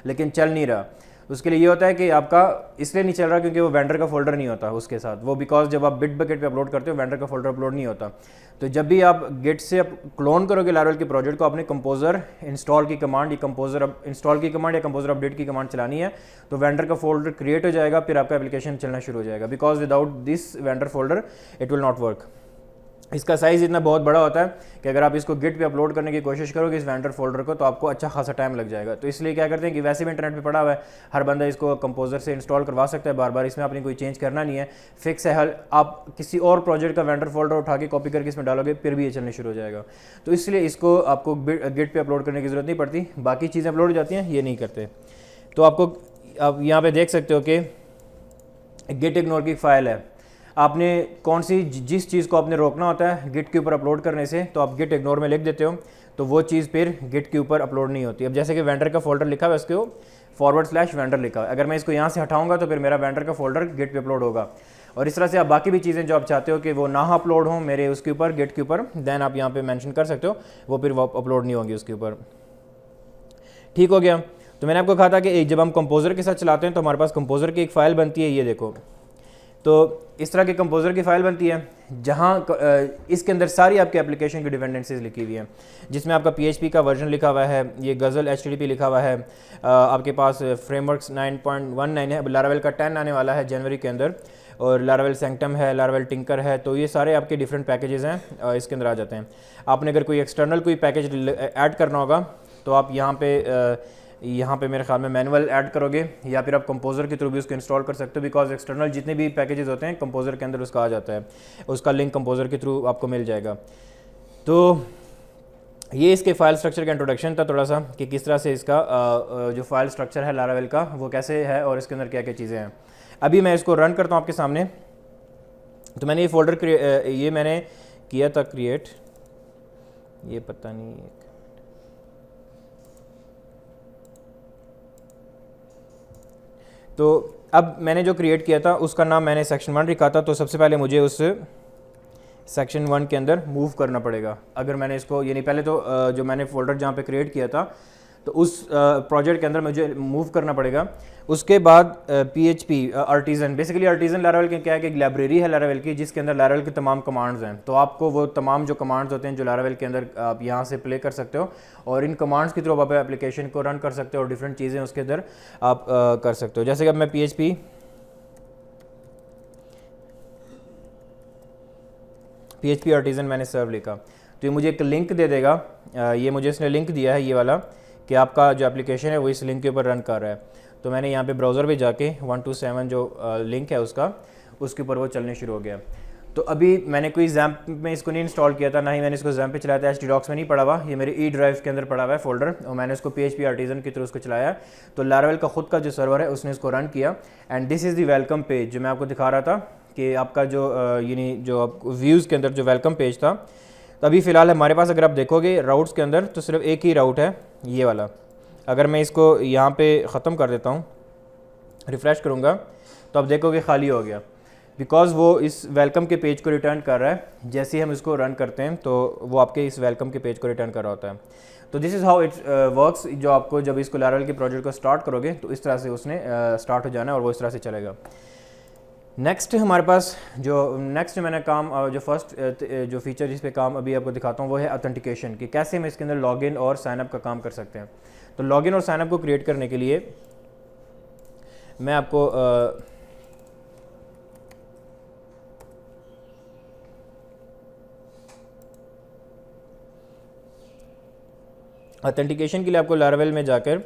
लेकिन चल नहीं रहा। उसके लिए ये होता है कि आपका इसलिए नहीं चल रहा क्योंकि वो वेंडर का फोल्डर नहीं होता उसके साथ, वो बिकॉज जब आप बिट बकेट पे अपलोड करते हो वेंडर का फोल्डर अपलोड नहीं होता। तो जब भी आप गिट से क्लोन करोगे लारावेल के प्रोजेक्ट को, आपने कंपोजर इंस्टॉल की कमांड, या कंपोजर इंस्टॉल की कमांड या कंपोजर अपडेट की कमांड चलानी है, तो वेंडर का फोल्डर क्रिएट हो जाएगा, फिर आपका एप्लीकेशन चलना शुरू हो जाएगा। Because without this vendor folder it will not work. इसका साइज़ इतना बहुत बड़ा होता है कि अगर आप इसको गिट पे अपलोड करने की कोशिश करोगे इस वेंडर फोल्डर को, तो आपको अच्छा खासा टाइम लग जाएगा। तो इसलिए क्या करते हैं कि वैसे भी इंटरनेट पे पड़ा हुआ है, हर बंदा इसको कंपोजर से इंस्टॉल करवा सकता है, बार बार इसमें आपने कोई चेंज करना नहीं है, फिक्स है। हल आप किसी और प्रोजेक्ट का वेंडर फोल्डर उठा के कॉपी करके इसमें डालोगे फिर भी ये चलने शुरू हो जाएगा। तो इसलिए इसको आपको गिट पे अपलोड करने की ज़रूरत नहीं पड़ती, बाकी चीज़ें अपलोड हो जाती हैं, ये नहीं करते। तो आप यहाँ पर देख सकते हो कि गिट इग्नोर की फाइल है, आपने कौन सी जिस चीज़ को आपने रोकना होता है गिट के ऊपर अपलोड करने से, तो आप गिट इग्नोर में लिख देते हो, तो वो चीज़ फिर गिट के ऊपर अपलोड नहीं होती। अब जैसे कि वेंडर का फोल्डर लिखा हुआ है, उसको /वेंडर लिखा हुआ है, अगर मैं इसको यहाँ से हटाऊंगा तो फिर मेरा वेंडर का फोल्डर गिट पे अपलोड होगा। और इस तरह से आप बाकी भी चीज़ें जो आप चाहते हो कि वो ना अपलोड हो मेरे उसके ऊपर गिट के ऊपर, देन आप यहाँ पे मेंशन कर सकते हो, वो फिर वो अपलोड नहीं होंगी उसके ऊपर। ठीक हो गया। तो मैंने आपको कहा था कि जब हम कंपोजर के साथ चलाते हैं तो हमारे पास कंपोजर की एक फ़ाइल बनती है, ये देखो। तो इस तरह के कंपोजर की फ़ाइल बनती है जहाँ इसके अंदर सारी आपके एप्लीकेशन की डिपेंडेंसीज लिखी हुई हैं, जिसमें आपका PHP का वर्जन लिखा हुआ है, ये गज़ल HTTP लिखा हुआ है, आपके पास फ्रेमवर्क्स 9.19 है, लारावेल का 10 आने वाला है जनवरी के अंदर, और लारावेल सैंक्टम है, लारावेल टिंकर है। तो ये सारे आपके डिफरेंट पैकेजेस हैं, इसके अंदर आ जाते हैं। आपने अगर कोई एक्सटर्नल कोई पैकेज ऐड करना होगा तो आप यहाँ पे मेरे ख्याल में मैनुअल ऐड करोगे, या फिर आप कंपोजर के थ्रू भी उसको इंस्टॉल कर सकते हो, बिकॉज एक्सटर्नल जितने भी पैकेजेस होते हैं कंपोजर के अंदर उसका आ जाता है, उसका लिंक कंपोजर के थ्रू आपको मिल जाएगा। तो ये इसके फाइल स्ट्रक्चर का इंट्रोडक्शन था थोड़ा सा, कि किस तरह से इसका जो फाइल स्ट्रक्चर है लारावेल का वो कैसे है और इसके अंदर क्या क्या चीज़ें हैं। अभी मैं इसको रन करता हूँ आपके सामने। तो मैंने ये फोल्डर मैंने किया था क्रिएट, ये पता नहीं तो अब मैंने जो क्रिएट किया था उसका नाम मैंने सेक्शन 1 रखा था। तो सबसे पहले मुझे उस सेक्शन 1 के अंदर मूव करना पड़ेगा। अगर मैंने इसको यानी पहले तो जो मैंने फ़ोल्डर जहाँ पे क्रिएट किया था तो उस प्रोजेक्ट के अंदर मुझे मूव करना पड़ेगा। उसके बाद PHP artisan, basically artisan Laravel के क्या है कि एक लाइब्रेरी है लारावेल की जिसके अंदर लारावेल के तमाम कमांड्स हैं। तो आपको वो तमाम जो कमांड्स होते हैं जो लारावेल के अंदर आप यहाँ से प्ले कर सकते हो और इन कमांड्स के थ्रू आप एप्लीकेशन को रन कर सकते हो और डिफरेंट चीज़ें उसके अंदर आप कर सकते हो। जैसे कि अब मैं PHP आर्टिज़न मैंने सर्व लिखा तो ये मुझे एक लिंक दे देगा। ये मुझे इसने लिंक दिया है ये वाला कि आपका जो एप्लीकेशन है वो इस लिंक के ऊपर रन कर रहा है। तो मैंने यहाँ पे ब्राउज़र पे जाके 127 जो लिंक है उसके ऊपर वो चलने शुरू हो गया। तो अभी मैंने कोई जैम्प में इसको नहीं इंस्टॉल किया था, ना ही मैंने इसको जैम्प पे चलाया था, htdocs में नहीं पड़ा हुआ, ये मेरे ई ड्राइव के अंदर पड़ा हुआ है फोल्डर और मैंने उसको PHP आर्टिज़न के थ्रू उसको चलाया। तो लारावेल का खुद का जो सर्वर है उसने इसको रन किया and this is the welcome page जो मैं आपको दिखा रहा था कि आपका जो यानी जो आपको व्यूज़ के अंदर जो वेलकम पेज था। तो अभी फ़िलहाल हमारे पास अगर आप देखोगे राउट्स के अंदर तो सिर्फ एक ही राउट है ये वाला। अगर मैं इसको यहाँ पे ख़त्म कर देता हूँ, रिफ़्रेश करूँगा तो आप देखोगे खाली हो गया, बिकॉज़ वो इस वेलकम के पेज को रिटर्न कर रहा है। जैसे ही हम इसको रन करते हैं तो वो आपके इस वेलकम के पेज को रिटर्न कर रहा होता है। तो this is how it works. जो आपको जब इसको लारावेल के प्रोजेक्ट को स्टार्ट करोगे तो इस तरह से उसने स्टार्ट हो जाना है और वो इस तरह से चलेगा। नेक्स्ट हमारे पास जो नेक्स्ट मैंने काम जो फर्स्ट जो फीचर जिस पे काम अभी आपको दिखाता हूँ वो है ऑथेंटिकेशन, कि कैसे हम इसके अंदर लॉगिन और साइनअप का काम कर सकते हैं। तो लॉगिन और साइनअप को क्रिएट करने के लिए मैं आपको ऑथेंटिकेशन के लिए आपको लारावेल में जाकर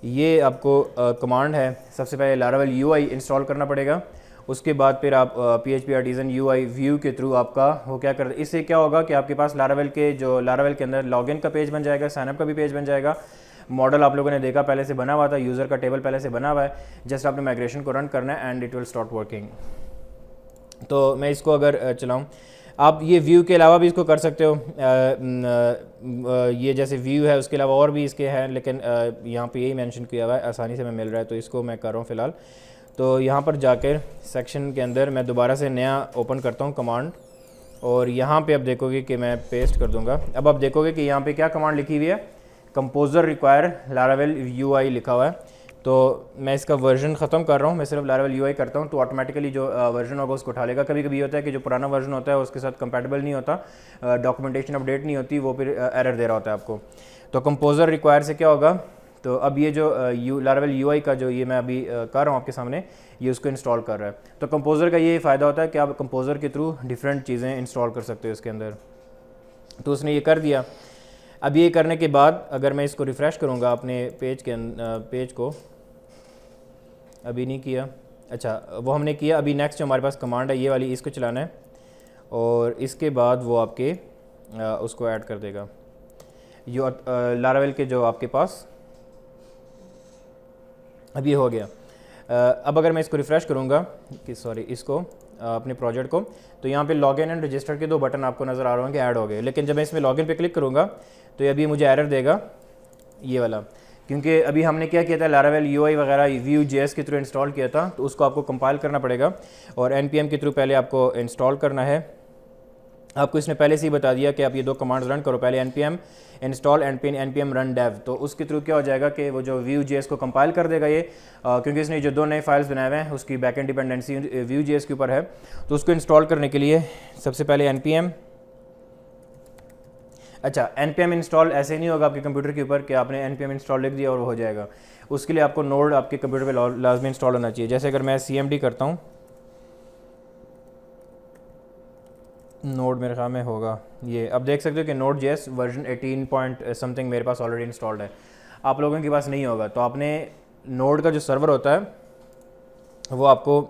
ये आपको कमांड है, सबसे पहले लारावेल UI इंस्टॉल करना पड़ेगा। उसके बाद फिर आप PHP आर्टिज़न UI व्यू के थ्रू आपका वो क्या कर, इससे क्या होगा कि आपके पास लारावेल के अंदर लॉगिन का पेज बन जाएगा, साइनअप का भी पेज बन जाएगा। मॉडल आप लोगों ने देखा पहले से बना हुआ था, यूज़र का टेबल पहले से बना हुआ है, जस्ट आपने माइग्रेशन को रन करना है and it will start working. तो मैं इसको अगर चलाऊँ, आप ये व्यू के अलावा भी इसको कर सकते हो। ये जैसे व्यू है उसके अलावा और भी इसके हैं, लेकिन यहाँ पे यही मेंशन किया हुआ है, आसानी से मैं मिल रहा है तो इसको मैं कर रहा हूँ फ़िलहाल। तो यहाँ पर जाकर सेक्शन के अंदर मैं दोबारा से नया ओपन करता हूँ कमांड और यहाँ पे अब देखोगे कि मैं पेस्ट कर दूँगा। अब आप देखोगे कि यहाँ पे क्या कमांड लिखी हुई है, कंपोजर रिक्वायर लारावेल UI लिखा हुआ है। तो मैं इसका वर्जन ख़त्म कर रहा हूँ, मैं सिर्फ लारावेल UI करता हूँ तो ऑटोमेटिकली जो वर्जन होगा उसको उठा लेगा। कभी कभी होता है कि जो पुराना वर्जन होता है उसके साथ कंपैटिबल नहीं होता, डॉक्यूमेंटेशन अपडेट नहीं होती, वो फिर एरर दे रहा होता है आपको। तो कंपोजर रिक्वायर से क्या होगा, तो अब ये जो लारावेल UI का जो ये मैं अभी कर रहा हूँ आपके सामने, ये उसको इंस्टॉल कर रहा है। तो कंपोजर का ये फ़ायदा होता है कि आप कंपोजर के थ्रू डिफरेंट चीज़ें इंस्टॉल कर सकते हो इसके अंदर। तो उसने ये कर दिया। अब ये करने के बाद अगर मैं इसको रिफ़्रेश करूँगा अपने पेज को, अभी नहीं किया, अच्छा वो हमने किया। अभी नेक्स्ट जो हमारे पास कमांड है ये वाली, इसको चलाना है और इसके बाद वो आपके उसको ऐड कर देगा जो लारावेल के जो आपके पास अब ये हो गया। अब अगर मैं इसको रिफ़्रेश करूँगा कि इसको अपने प्रोजेक्ट को, तो यहाँ पे लॉगिन एंड रजिस्टर के दो बटन आपको नज़र आ रहे होंगे ऐड हो गए। लेकिन जब मैं इसमें लॉगिन पे क्लिक करूँगा तो ये अभी मुझे एरर देगा ये वाला, क्योंकि अभी हमने क्या किया था, लारावेल UI वगैरह Vue.js के थ्रू इंस्टॉल किया था। तो उसको आपको कंपाइल करना पड़ेगा और npm के थ्रू पहले आपको इंस्टॉल करना है। आपको इसने पहले से ही बता दिया कि आप ये दो कमांड्स रन करो, पहले npm install npm run dev। तो उसके थ्रू क्या हो जाएगा कि वो जो Vue.js को कंपाइल कर देगा ये, क्योंकि इसने जो दो नए फाइल्स बनाए हुए हैं उसकी बैकएंड डिपेंडेंसी Vue.js के ऊपर है। तो उसको इंस्टॉल करने के लिए सबसे पहले npm, अच्छा npm इंस्टॉल ऐसे नहीं होगा आपके कंप्यूटर के ऊपर कि आपने npm इंस्टॉल लिख दिया और वो हो जाएगा। उसके लिए आपको नोड आपके कंप्यूटर पे लाजमी इंस्टॉल होना चाहिए। जैसे अगर मैं cmd करता हूँ, नोड मेरे ख्याल में होगा ये, अब देख सकते हो कि Node.js वर्जन 18 पॉइंट समथिंग मेरे पास ऑलरेडी इंस्टॉल्ड है, आप लोगों के पास नहीं होगा। तो आपने नोड का जो सर्वर होता है वो आपको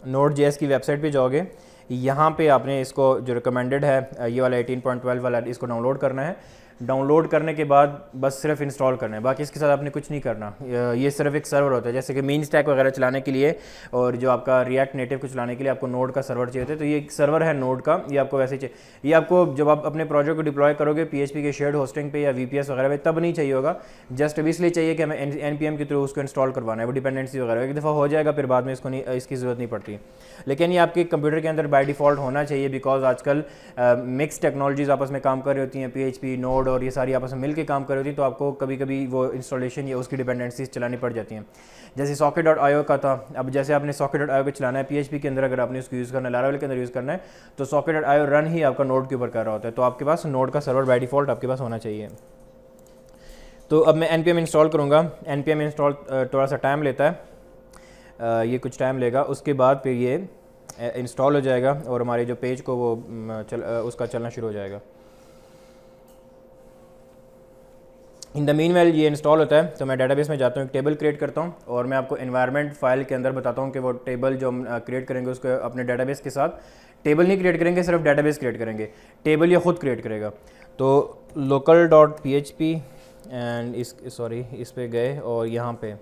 Node.js की वेबसाइट पे जाओगे, यहाँ पे आपने इसको जो रिकमेंडेड है ये वाला 18.12 वाला, इसको डाउनलोड करना है। डाउनलोड करने के बाद बस सिर्फ इंस्टॉल करना है, बाकी इसके साथ आपने कुछ नहीं करना। ये सिर्फ एक सर्वर होता है, जैसे कि मेन स्टैक वगैरह चलाने के लिए और जो आपका रिएक्ट नेटिव को चलाने के लिए आपको नोड का सर्वर चाहिए होता है, तो ये एक सर्वर है नोड का, ये आपको वैसे चाहिए। ये आपको जब आप अपने प्रोजेक्ट को डिप्लॉय करोगे PHP के शेयर्ड होस्टिंग पे या VPS वगैरह पे तब नहीं चाहिए होगा, जस्ट अभी इसलिए चाहिए कि हमें NPM के थ्रू उसको इंस्टॉल करवाना है, वो डिपेंडेंसी वगैरह एक दफ़ा हो जाएगा, फिर बाद में इसको नहीं, इसकी ज़रूरत नहीं पड़ती। लेकिन ये आपके कंप्यूटर के अंदर बाय डिफ़ॉल्ट होना चाहिए, बिकॉज आजकल मिक्स टेक्नोलॉजीज़ आपस में काम कर रही होती हैं, PHP नोड और ये सारी आपस में मिल के काम कर रही होती हैं, तो आपको कभी कभी वो इंस्टॉलेशन या उसकी डिपेंडेंसीज चलानी पड़ जाती हैं। जैसे socket.io का था, अब जैसे आपने socket.io को चलाना है PHP के अंदर, अगर आपने उसको यूज़ करना है, Laravel के अंदर यूज़ करना है, तो socket.io रन ही आपका नोड के ऊपर कर रहा होता है, तो आपके पास नोड का सर्वर बाय डिफ़ॉल्ट आपके पास होना चाहिए। तो अब मैं npm इंस्टॉल करूँगा। npm इंस्टॉल थोड़ा सा टाइम लेता है, ये कुछ टाइम लेगा, उसके बाद फिर ये इंस्टॉल हो जाएगा और हमारे जो पेज को वो उसका चलना शुरू हो जाएगा। इन द मीन वेल ये इंस्टॉल होता है, तो मैं डेटाबेस में जाता हूँ, एक टेबल क्रिएट करता हूँ और मैं आपको एनवायरनमेंट फाइल के अंदर बताता हूँ कि वो टेबल जो हम क्रिएट करेंगे उसको अपने डेटाबेस के साथ, टेबल नहीं क्रिएट करेंगे, सिर्फ डेटाबेस क्रिएट करेंगे, टेबल ये खुद क्रिएट करेगा। तो local.php एंड इस पे गए और यहाँ पे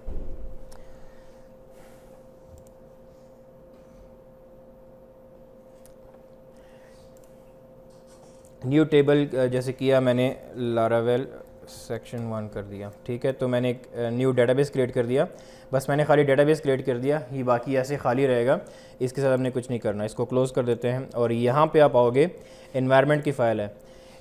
न्यू टेबल जैसे किया मैंने, लारावेल सेक्शन 1 कर दिया, ठीक है। तो मैंने एक न्यू डेटाबेस क्रिएट कर दिया, बस मैंने खाली डेटाबेस क्रिएट कर दिया, ये बाकी ऐसे खाली रहेगा, इसके साथ हमने कुछ नहीं करना। इसको क्लोज़ कर देते हैं और यहाँ पे आप आओगे, एनवायरनमेंट की फ़ाइल है,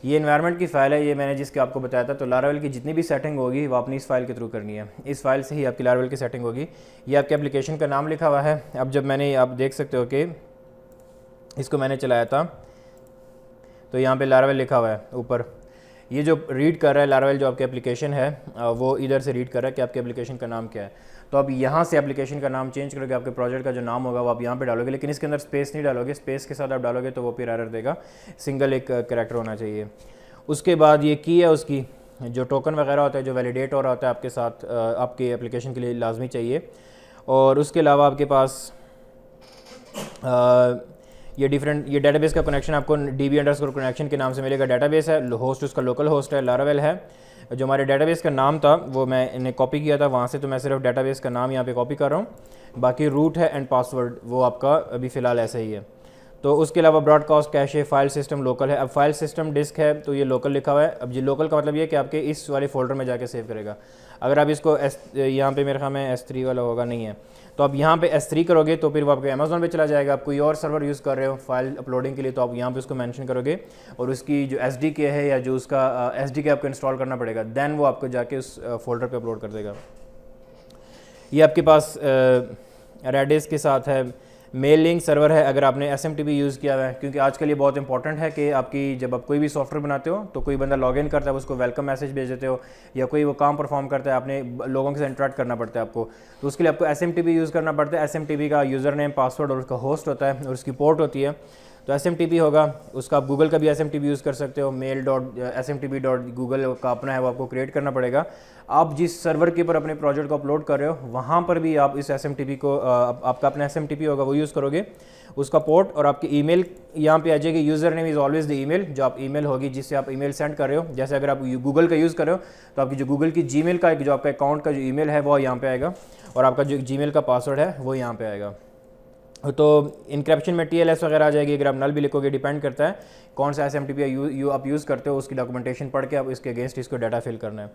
ये एनवायरनमेंट की फ़ाइल है, ये मैंने जिसके आपको बताया था। तो लारावेल की जितनी भी सेटिंग होगी वो अपनी इस फाइल के थ्रू करनी है, इस फाइल से ही आपकी लारावेल की सेटिंग होगी। ये आपके एप्लीकेशन का नाम लिखा हुआ है। अब जब मैंने, आप देख सकते हो कि इसको मैंने चलाया था, तो यहाँ पे लारावेल लिखा हुआ है ऊपर, ये जो रीड कर रहा है लारावेल जो आपकी एप्लीकेशन है, वो इधर से रीड कर रहा है कि आपके एप्लीकेशन का नाम क्या है। तो अब यहाँ से एप्लीकेशन का नाम चेंज करोगे, आपके प्रोजेक्ट का जो नाम होगा वो आप यहाँ पे डालोगे, लेकिन इसके अंदर स्पेस नहीं डालोगे, स्पेस के साथ आप डालोगे तो वो फिर एरर देगा, सिंगल एक कैरेक्टर होना चाहिए। उसके बाद ये की है, उसकी जो टोकन वगैरह होता है जो वैलिडेट हो रहा होता है आपके साथ, आपके एप्लीकेशन के लिए लाजमी चाहिए। और उसके अलावा आपके पास ये डेटाबेस का कनेक्शन आपको DB_कनेक्शन के नाम से मिलेगा। डेटाबेस है, होस्ट उसका लोकल होस्ट है, लारावेल है। जो हमारे डेटाबेस का नाम था वो मैं इन्हें कॉपी किया था वहाँ से, तो मैं सिर्फ डेटाबेस का नाम यहाँ पे कॉपी कर रहा हूँ, बाकी रूट है एंड पासवर्ड वो आपका अभी फ़िलहाल ऐसा ही है। तो उसके अलावा broadcast cache, file system local है। अब फाइल सिस्टम डिस्क है तो ये लोकल लिखा हुआ है। अब ये लोकल का मतलब ये कि आपके इस वाले फोल्डर में जाके सेव करेगा। अगर आप इसको यहाँ पे मेरे ख्याल में S3 वाला होगा, नहीं है, तो आप यहाँ पे S3 करोगे तो फिर वो आपके अमेज़ॉन पे चला जाएगा। आप कोई और सर्वर यूज़ कर रहे हो फाइल अपलोडिंग के लिए, तो आप यहाँ पे उसको मेंशन करोगे और उसकी जो SDK है या जो उसका SDK आपको इंस्टॉल करना पड़ेगा, देन वो आपको जाके उस फोल्डर पे अपलोड कर देगा। ये आपके पास रेडिस के साथ है, मेल लिंक सर्वर है अगर आपने SMTP यूज़ किया हुआ है, क्योंकि आजकल ये बहुत इंपॉर्टेंट है कि आपकी जब आप कोई भी सॉफ्टवेयर बनाते हो तो कोई बंदा लॉगिन करता है, उसको वेलकम मैसेज भेज देते हो या कोई वो काम परफॉर्म करता है, आपने लोगों के साथ इंटरेक्ट करना पड़ता है आपको, तो उसके लिए आपको SMTP यूज़ करना पड़ता है। SMTP का यूज़र नेम, पासवर्ड और उसका होस्ट होता है और उसकी पोर्ट होती है, तो SMTP होगा उसका। आप गूगल का भी SMTP यूज़ कर सकते हो, mail.smtp.google का अपना है, वो आपको क्रिएट करना पड़ेगा। आप जिस सर्वर के ऊपर अपने प्रोजेक्ट को अपलोड कर रहे हो वहाँ पर भी आप इस SMTP को, आपका अपना SMTP होगा वो यूज़ करोगे, उसका पोर्ट और आपकी ईमेल यहाँ पे आ जाएगी। User name is always the email, जो आप ईमेल होगी जिससे आप ईमेल सेंड कर रहे हो। जैसे अगर आप गूगल का यूज़ कर रहे हो तो आपकी जो गूगल की जीमेल का जो आपका अकाउंट का जो ईमेल है वो यहाँ पे आएगा और आपका जो जीमेल का पासवर्ड है वो यहाँ पे आएगा। तो इंक्रिप्शन में TLS वगैरह आ जाएगी, अगर आप नल भी लिखोगे, डिपेंड करता है कौन सा SMTP आप यूज़ करते हो, उसकी डॉक्यूमेंटेशन पढ़ के आप इसके अगेंस्ट इसको डाटा फिल करना है।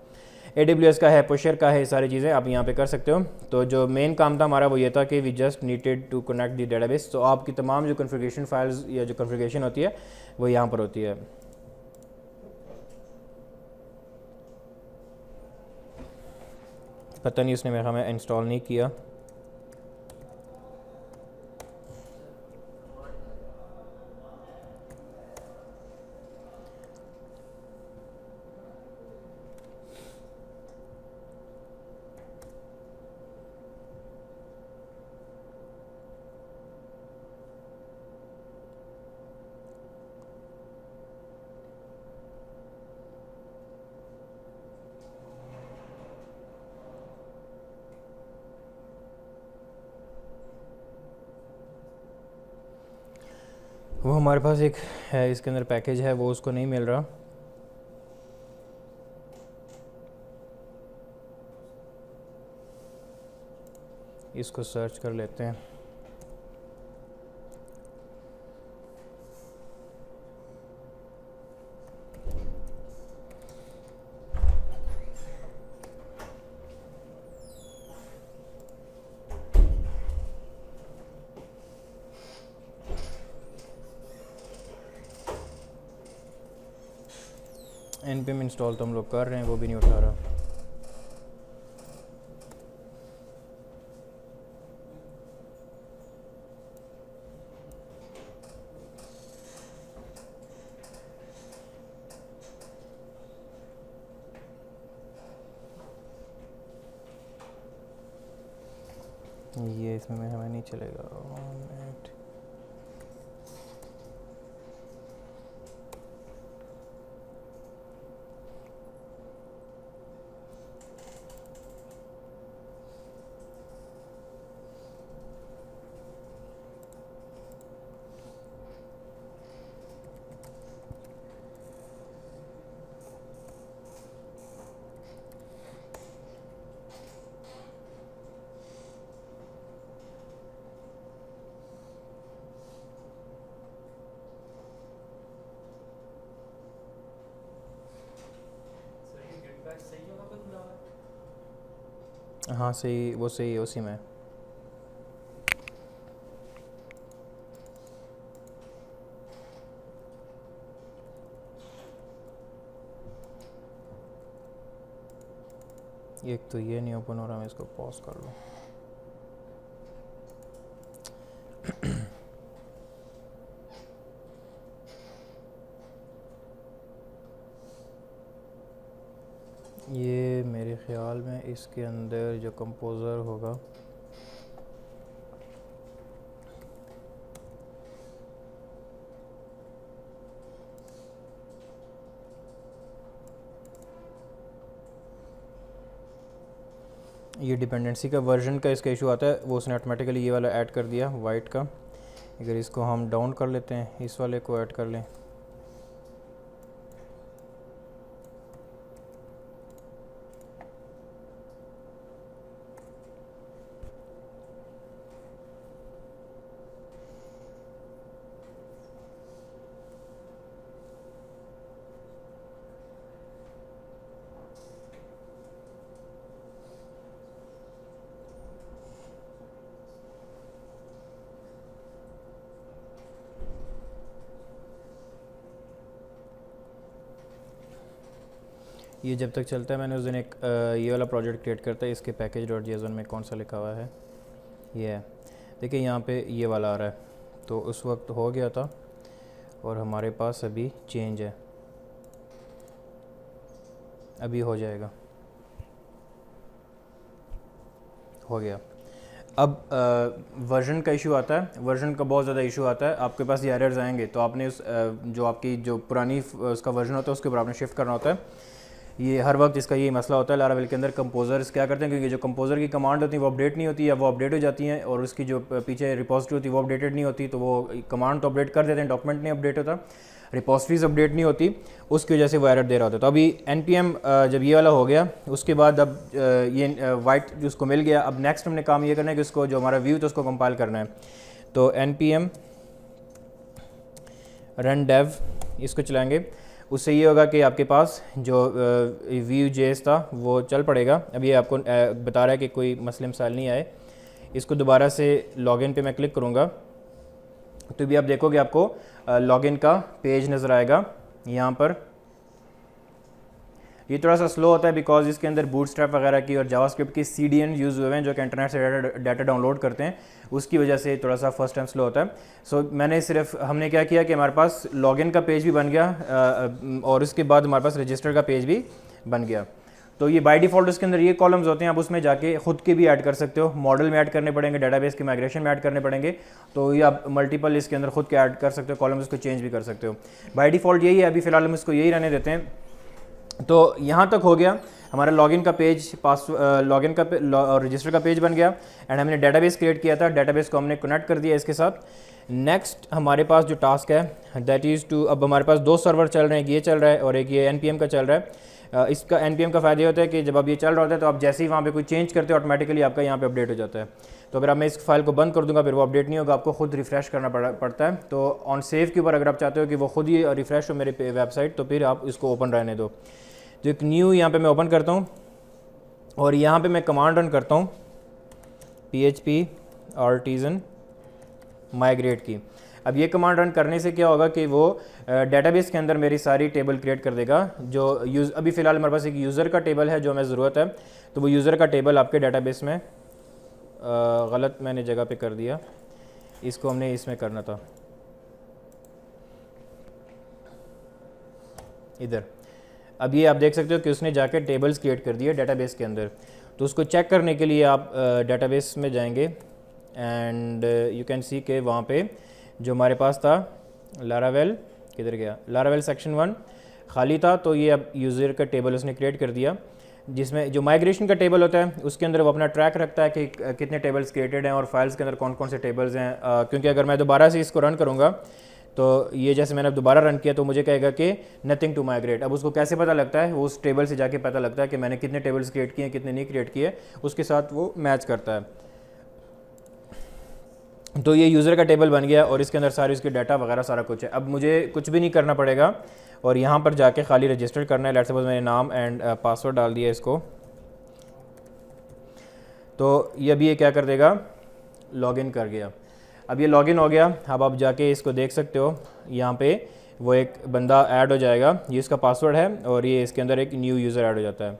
AWS का है, पुशर का है, सारी चीज़ें आप यहाँ पे कर सकते हो। तो जो मेन काम था हमारा वो ये था कि we just needed to connect the database. तो आपकी तमाम जो कॉन्फ़िगरेशन फाइल्स या जो कॉन्फ़िगरेशन होती है वो यहाँ पर होती है। पता नहीं उसने मेरा हमें इंस्टॉल नहीं किया। वो हमारे पास एक है, इसके अंदर पैकेज है, वो उसको नहीं मिल रहा। इसको सर्च कर लेते हैं। npm इंस्टॉल तो हम लोग कर रहे हैं, वो भी नहीं उठा रहा। ये इसमें हमें नहीं चलेगा। सर ये गिट बैच सही जगह पे खुला हुआ है? हाँ सही, वो सही है, उसी में। एक तो ये नहीं ओपन हो रहा, मैं इसको पॉज कर लूँ। ये मेरे ख़्याल में इसके अंदर जो कंपोज़र होगा, ये डिपेंडेंसी का वर्जन का इसका इशू आता है, वो उसने ऑटोमेटिकली ये वाला ऐड कर दिया वाइट का। अगर इसको हम डाउन कर लेते हैं, इस वाले को ऐड कर लें, ये जब तक चलता है। मैंने उस दिन एक ये वाला प्रोजेक्ट क्रिएट करता है, इसके package.json में कौन सा लिखा हुआ है, ये है, देखिए यहाँ पे ये वाला आ रहा है। तो उस वक्त हो गया था और हमारे पास अभी चेंज है, अभी हो जाएगा, हो गया। अब वर्जन का इशू आता है, वर्जन का बहुत ज़्यादा इशू आता है। आपके पास ये एरर्स आएंगे तो आपने उस जो आपकी जो पुरानी उसका वर्जन होता है उसके ऊपर आपने शिफ्ट करना होता है। ये हर वक्त इसका ये मसला होता है लारावेल के अंदर। कंपोजर्स क्या करते हैं, क्योंकि जो कंपोजर की कमांड होती है वो अपडेट नहीं होती, या वो अपडेट हो जाती हैं और उसकी जो पीछे रिपोजिटरी होती है वो अपडेटेड नहीं होती, तो वो कमांड तो अपडेट कर देते हैं, डॉक्यूमेंट नहीं अपडेट होता, रिपोजिटरीज अपडेट नहीं होती, उसकी वजह से वो एरर दे रहा होता है। तो अभी npm जब ये वाला हो गया, उसके बाद अब ये वाइट जो उसको मिल गया, अब नेक्स्ट हमने काम ये करना है कि उसको जो हमारा व्यू तो उसको कंपाइल करना है। तो npm रन डेव इसको चलाएंगे, उससे ये होगा कि आपके पास जो व्यू जेस था वो चल पड़ेगा। अब ये आपको बता रहा है कि कोई मसले मसाइल नहीं आए। इसको दोबारा से लॉगिन पे मैं क्लिक करूँगा तो भी आप देखोगे आपको लॉगिन का पेज नज़र आएगा। यहाँ पर ये थोड़ा सा स्लो होता है बिकॉज इसके अंदर बूटस्ट्रैप वगैरह की और जावास्क्रिप्ट की CDN यूज़ हुए हैं जो कि इंटरनेट से डाटा डाउनलोड करते हैं, उसकी वजह से थोड़ा सा फर्स्ट टाइम स्लो होता है। सो मैंने हमने क्या किया कि हमारे पास लॉगिन का पेज भी बन गया और उसके बाद हमारे पास रजिस्टर का पेज भी बन गया। तो ये बाय डिफ़ॉल्ट उसके अंदर ये कॉलम्स होते हैं, आप उसमें जाके खुद के भी ऐड कर सकते हो, मॉडल में ऐड करने पड़ेंगे, डाटाबेस के माइग्रेशन में ऐड करने पड़ेंगे, तो ये आप मल्टीपल इसके अंदर खुद के ऐड कर सकते हो, कॉलम्स उसको चेंज भी कर सकते हो। बाय डिफ़ॉल्ट यही है, अभी फ़िलहाल हम इसको यही रहने देते हैं। तो यहाँ तक हो गया हमारा लॉगिन का पेज, लॉगिन का और रजिस्टर का पेज बन गया एंड हमने डेटाबेस क्रिएट किया था, डेटाबेस को हमने कनेक्ट कर दिया इसके साथ। नेक्स्ट हमारे पास जो टास्क है दैट इज़ टू, अब हमारे पास 2 सर्वर चल रहे हैं, ये चल रहा है और एक ये npm का चल रहा है। इसका npm का फ़ायदा होता है कि जब अब ये चल रहा होता है तो आप जैसे ही वहाँ पे कोई चेंज करते हो ऑटोमेटिकली आपका यहाँ पे अपडेट हो जाता है। तो अगर अब मैं इस फाइल को बंद कर दूंगा फिर वो अपडेट नहीं होगा, आपको खुद रिफ़्रेश करना पड़ता है। तो ऑन सेव के ऊपर अगर आप चाहते हो कि वो खुद ही रिफ़्रेश हो मेरे वेबसाइट, तो फिर आप इसको ओपन रहने दो। तो एक न्यू यहाँ पे मैं ओपन करता हूँ और यहाँ पे मैं कमांड रन करता हूँ PHP आर्टिज़न माइग्रेट की। अब ये कमांड रन करने से क्या होगा कि वो डेटाबेस के अंदर मेरी सारी टेबल क्रिएट कर देगा। जो अभी फ़िलहाल हमारे पास एक यूज़र का टेबल है जो हमें ज़रूरत है, तो वो यूज़र का टेबल आपके डेटाबेस में गलत मैंने जगह पे कर दिया, इसको हमने इसमें करना था, इधर। अब ये आप देख सकते हो कि उसने जाकर टेबल्स क्रिएट कर दिए डेटाबेस के अंदर। तो उसको चेक करने के लिए आप डेटाबेस में जाएंगे एंड यू कैन सी के वहाँ पे जो हमारे पास था लारावेल, किधर गया, लारावेल सेक्शन 1 खाली था, तो ये अब यूज़र का टेबल उसने क्रिएट कर दिया, जिसमें जो माइग्रेशन का टेबल होता है उसके अंदर वो अपना ट्रैक रखता है कि कितने टेबल्स क्रिएटेड हैं और फाइल्स के अंदर कौन कौन से टेबल्स हैं। क्योंकि अगर मैं दोबारा से इसको रन करूँगा तो ये जैसे मैंने अब दोबारा रन किया तो मुझे कहेगा कि नथिंग टू माइग्रेट। अब उसको कैसे पता लगता है, वो उस टेबल से जाके पता लगता है कि मैंने कितने टेबल्स क्रिएट किए हैं, कितने नहीं क्रिएट किए, उसके साथ वो मैच करता है। तो ये यूज़र का टेबल बन गया और इसके अंदर सारी उसकी डाटा वगैरह सारा कुछ है। अब मुझे कुछ भी नहीं करना पड़ेगा और यहाँ पर जाके खाली रजिस्टर करना है। लेट्स सपोज मैंने नाम एंड पासवर्ड डाल दिया इसको, तो ये अभी ये क्या कर देगा, लॉगिन कर गया। अब ये लॉगिन हो गया। अब आप जाके इसको देख सकते हो, यहाँ पे वो एक बंदा ऐड हो जाएगा, ये इसका पासवर्ड है और ये इसके अंदर एक न्यू यूज़र ऐड हो जाता है।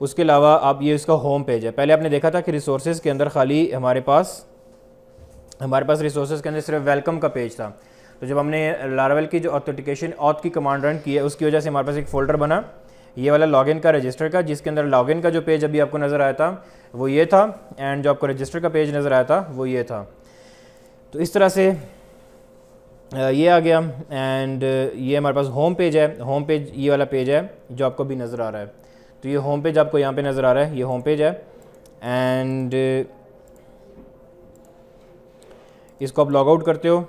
उसके अलावा आप ये इसका होम पेज है। पहले आपने देखा था कि रिसोर्सेज के अंदर खाली हमारे पास रिसोर्सेज के अंदर सिर्फ वेलकम का पेज था। तो जब हमने लारावेल की जो ऑथेंटिकेशन ऑथ की कमांड रन की है उसकी वजह से हमारे पास एक फ़ोल्डर बना, ये वाला लॉगिन का, रजिस्टर का, जिसके अंदर लॉगिन का जो पेज अभी आपको नज़र आया था वो ये था एंड जो आपको रजिस्टर का पेज नज़र आया था वो ये था। तो इस तरह से ये आ गया एंड ये हमारे पास होम पेज है। होम पेज ये वाला पेज है जो आपको भी नज़र आ रहा है। तो ये होम पेज आपको यहाँ पे नज़र आ रहा है, ये होम पेज है एंड इसको आप लॉग आउट करते हो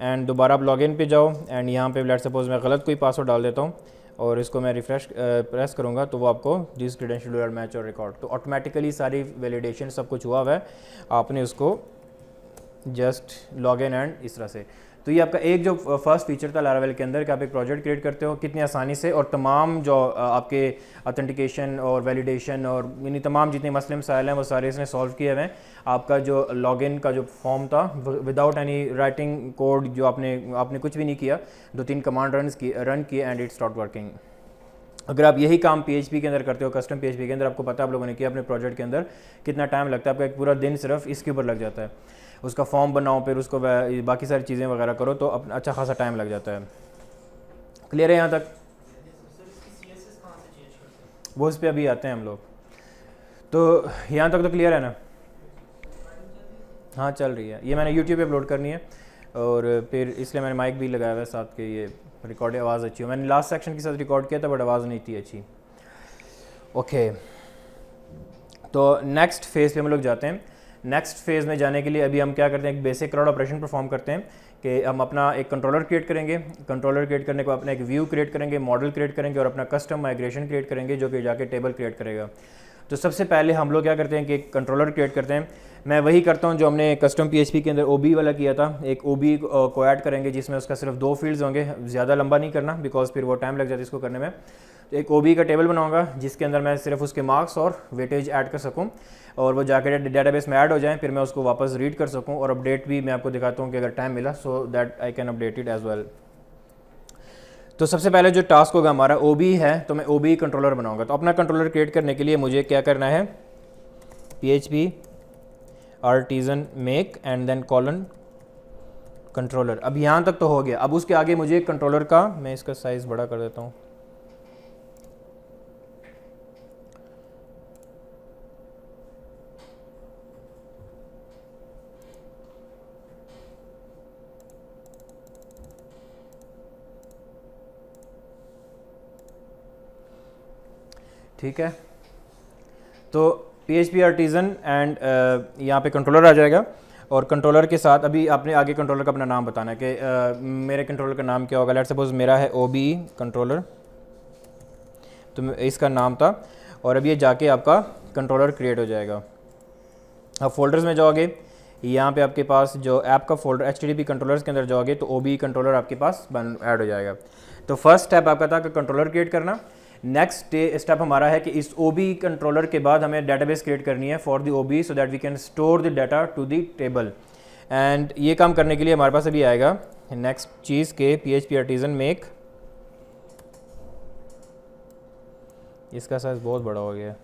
एंड दोबारा आप लॉगिन पे जाओ एंड यहाँ पे लेट्स सपोज मैं गलत कोई पासवर्ड डाल देता हूँ और इसको मैं रिफ्रेश प्रेस करूँगा तो वो आपको दिस क्रेडेंशियल मैच और रिकॉर्ड, तो ऑटोमेटिकली सारी वैलिडेशन सब कुछ हुआ हुआ है, आपने उसको जस्ट लॉगिन एंड इस तरह से। तो ये आपका एक जो फर्स्ट फीचर था लारावेल के अंदर कि आप एक प्रोजेक्ट क्रिएट करते हो कितनी आसानी से, और तमाम जो आपके ऑथेंटिकेशन और वैलिडेशन और यानी तमाम जितने मसले मसाइल हैं वो सारे इसने सॉल्व किए हुए हैं। आपका जो लॉगिन का जो फॉर्म था विदाउट एनी राइटिंग कोड, जो आपने कुछ भी नहीं किया, 2-3 कमांड रन किए एंड इट स्टार्ट वर्किंग। अगर आप यही काम PHP के अंदर करते हो, कस्टम PHP के अंदर, आपको पता है आप लोगों ने किया अपने प्रोजेक्ट के अंदर कितना टाइम लगता है, आपका एक पूरा दिन सिर्फ इसके ऊपर लग जाता है। उसका फॉर्म बनाओ, फिर उसको बाकी सारी चीज़ें वगैरह करो, तो अच्छा खासा टाइम लग जाता है। क्लियर है यहाँ तक? वो इस पर अभी आते हैं हम लोग। तो यहाँ तक तो क्लियर है ना? हाँ चल रही है, ये मैंने YouTube पे अपलोड करनी है और फिर इसलिए मैंने माइक भी लगाया हुआ है साथ के, ये रिकॉर्ड आवाज़ अच्छी हो। मैंने लास्ट सेक्शन के साथ रिकॉर्ड किया था बट आवाज़ नहीं थी अच्छी। ओके, तो नेक्स्ट फेज़ पे हम लोग जाते हैं। नेक्स्ट फेज़ में जाने के लिए अभी हम क्या करते हैं, एक बेसिक क्राउड ऑपरेशन परफॉर्म करते हैं कि हम अपना एक कंट्रोलर क्रिएट करेंगे। कंट्रोलर क्रिएट करने को अपना एक व्यू क्रिएट करेंगे, मॉडल क्रिएट करेंगे और अपना कस्टम माइग्रेशन क्रिएट करेंगे जो कि जाके टेबल क्रिएट करेगा। तो सबसे पहले हम लोग क्या करते हैं कि एक कंट्रोलर क्रिएट करते हैं। मैं वही करता हूँ जो हमने कस्टम PHP के अंदर OB वाला किया था। एक OB को ऐड करेंगे जिसमें उसका सिर्फ 2 फील्ड्स होंगे, ज़्यादा लंबा नहीं करना बिकॉज फिर वो टाइम लग जाता है इसको करने में। तो एक OB का टेबल बनाऊंगा जिसके अंदर मैं सिर्फ उसके मार्क्स और वेटेज ऐड कर सकूं और वो जाकर डेटाबेस में ऐड हो जाएं, फिर मैं उसको वापस रीड कर सकूं और अपडेट भी मैं आपको दिखाता हूं कि अगर टाइम मिला so that I can update it as well. तो सबसे पहले जो टास्क होगा हमारा OB है, तो मैं OB कंट्रोलर बनाऊंगा। तो अपना कंट्रोलर क्रिएट करने के लिए मुझे क्या करना है, PHP artisan make and then colon controller. अब यहाँ तक तो हो गया। अब उसके आगे मुझे कंट्रोलर का, मैं इसका साइज़ बड़ा कर देता हूँ, ठीक है। तो PHP आर्टिज़न एंड यहाँ पे कंट्रोलर आ जाएगा और कंट्रोलर के साथ अभी आपने आगे कंट्रोलर का अपना नाम बताना है कि मेरे कंट्रोलर का नाम क्या होगा। लेट्स सपोज मेरा है OB कंट्रोलर, तो इसका नाम था और अब ये जाके आपका कंट्रोलर क्रिएट हो जाएगा। आप फोल्डर्स में जाओगे, यहाँ पे आपके पास जो ऐप का फोल्डर HTTP कंट्रोलर्स के अंदर जाओगे तो OBE कंट्रोलर आपके पास ऐड हो जाएगा। तो फर्स्ट स्टेप आपका था कि कंट्रोलर क्रिएट करना। नेक्स्ट स्टेप हमारा है कि इस OBE कंट्रोलर के बाद हमें डेटाबेस क्रिएट करनी है for the OBE so that we can store the data to the table. And ये काम करने के लिए हमारे पास अभी आएगा नेक्स्ट चीज़ के PHP आर्टिजन मेक, इसका साइज बहुत बड़ा हो गया।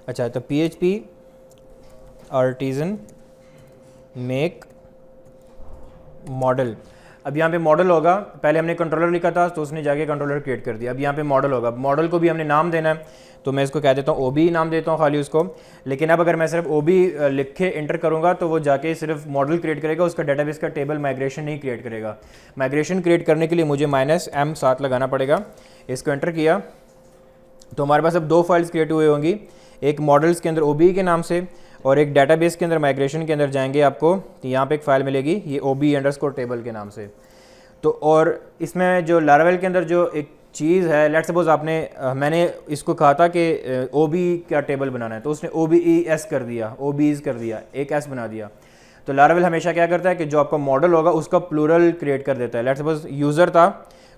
अच्छा, तो PHP आर्टिजन मेक मॉडल, अब यहाँ पे मॉडल होगा। पहले हमने कंट्रोलर लिखा था तो उसने जाके कंट्रोलर क्रिएट कर दिया। अब यहाँ पे मॉडल होगा, मॉडल को भी हमने नाम देना है, तो मैं इसको कह देता हूँ OBE नाम देता हूँ खाली उसको। लेकिन अब अगर मैं सिर्फ OBE लिख के इंटर करूँगा तो वो जाके सिर्फ मॉडल क्रिएट करेगा, उसका डेटाबेस का टेबल माइग्रेशन नहीं क्रिएट करेगा। माइग्रेशन क्रिएट करने के लिए मुझे -m साथ लगाना पड़ेगा। इसको एंटर किया तो हमारे पास अब 2 फाइल्स क्रिएट हुई होंगी, एक मॉडल्स के अंदर OBE के नाम से और एक डेटाबेस के अंदर माइग्रेशन के अंदर जाएंगे आपको तो यहाँ पे एक फ़ाइल मिलेगी ये OBE_table के नाम से। तो और इसमें जो लारावेल के अंदर जो एक चीज़ है, लेट्स सपोज आपने मैंने इसको कहा था कि OBE का टेबल बनाना है तो उसने OBES कर दिया, OBEs कर दिया, एक S बना दिया। तो लारावेल हमेशा क्या करता है कि जो आपका मॉडल होगा उसका प्लूरल क्रिएट कर देता है। लेट्स सपोज यूज़र था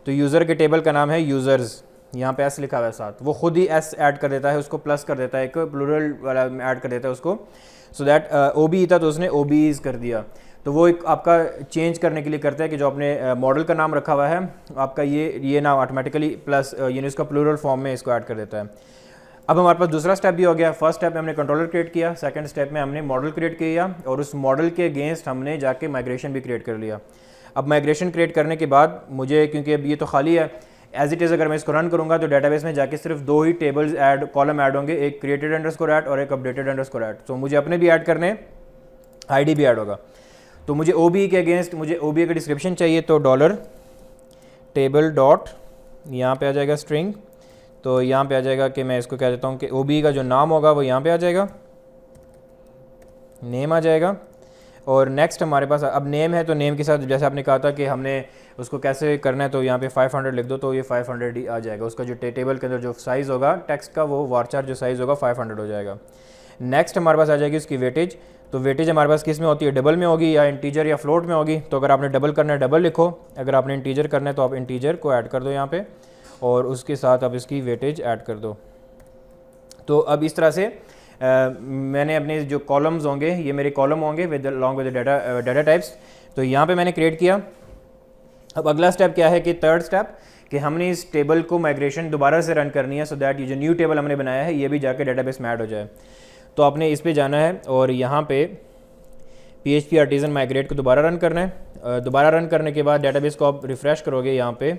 तो यूज़र के टेबल का नाम है यूज़र्स, यहाँ पे S लिखा हुआ है साथ, वो खुद ही S ऐड कर देता है, उसको प्लस कर देता है, एक प्लूरल वाला ऐड कर देता है उसको, सो दैट OBE था तो उसने OBEs कर दिया। तो वो एक आपका चेंज करने के लिए करता है कि जो आपने मॉडल का नाम रखा हुआ है आपका ये नाम ऑटोमेटिकली प्लस यानी उसका प्लूरल फॉर्म में इसको ऐड कर देता है। अब हमारे पास दूसरा स्टेप भी हो गया। फर्स्ट स्टेप में हमने कंट्रोलर क्रिएट किया, सेकंड स्टेप में हमने मॉडल क्रिएट किया और उस मॉडल के अगेंस्ट हमने जाके माइग्रेशन भी क्रिएट कर लिया। अब माइग्रेशन क्रिएट करने के बाद मुझे, क्योंकि अब ये तो खाली है एज इट इज़, अगर मैं इसको रन करूँगा तो डेटाबेस में जाके सिर्फ 2 ही टेबल्स कॉलम ऐड होंगे, एक created_at और एक updated_at। तो मुझे अपने भी ऐड करने, ID भी ऐड होगा। तो मुझे OBE के अगेंस्ट मुझे OBE का डिस्क्रिप्शन चाहिए तो $table डॉट यहाँ पे आ जाएगा स्ट्रिंग, तो यहाँ पे आ जाएगा कि मैं इसको कह देता हूँ कि OBE का जो नाम होगा वो यहाँ पे आ जाएगा, नेम आ जाएगा। और नेक्स्ट हमारे पास अब नेम है तो नेम के साथ जैसे आपने कहा था कि हमने उसको कैसे करना है तो यहाँ पे 500 लिख दो तो ये 500 ही आ जाएगा। उसका जो टेबल के अंदर जो साइज़ होगा टेक्स्ट का वो वारचार जो साइज़ होगा 500 हो जाएगा। नेक्स्ट हमारे पास आ जाएगी उसकी वेटेज। तो वेटेज हमारे पास किस में होती है, डबल में होगी या इंटीजर या फ्लोट में होगी। तो अगर आपने डबल करना है डबल लिखो, अगर आपने इंटीजर करना है तो आप इंटीजर को ऐड कर दो यहाँ पे और उसके साथ आप इसकी वेटेज ऐड कर दो। तो अब इस तरह से मैंने अपने जो कॉलम्स होंगे ये मेरे कॉलम होंगे with along with data types, तो यहाँ पे मैंने क्रिएट किया। अब अगला स्टेप क्या है कि थर्ड स्टेप कि हमने इस टेबल को माइग्रेशन दोबारा से रन करनी है सो दैट ये जो न्यू टेबल हमने बनाया है ये भी जाके डेटाबेस में ऐड हो जाए। तो आपने इस पे जाना है और यहाँ पे PHP आर्टिजन माइग्रेट को दोबारा रन करना है। दोबारा रन करने के बाद डेटाबेस को आप रिफ़्रेश करोगे यहाँ पे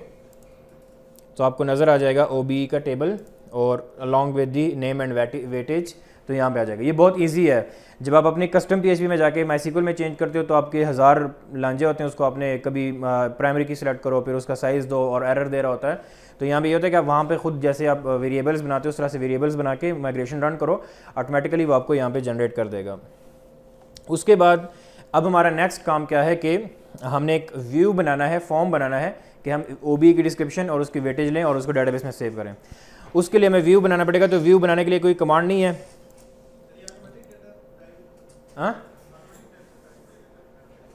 तो आपको नज़र आ जाएगा OBE का टेबल और along with the name and weightage, तो यहाँ पे आ जाएगा। ये बहुत इजी है। जब आप अपने कस्टम PHP में जाके MySQL में चेंज करते हो तो आपके 1000 लांजे होते हैं, उसको आपने कभी प्राइमरी की सिलेक्ट करो फिर उसका साइज़ दो और एरर दे रहा होता है। तो यहाँ पे ये होता है कि आप वहाँ पे खुद जैसे आप वेरिएबल्स बनाते हो उस तरह से वेरिएबल्स बना के माइग्रेशन रन करो, ऑटोमेटिकली वो आपको यहाँ पे जनरेट कर देगा। उसके बाद अब हमारा नेक्स्ट काम क्या है कि हमने एक व्यू बनाना है, फॉर्म बनाना है कि हम OBE की डिस्क्रिप्शन और उसकी वेटेज लें और उसको डेटाबेस में सेव करें। उसके लिए हमें व्यू बनाना पड़ेगा। तो व्यू बनाने के लिए कोई कमांड नहीं है,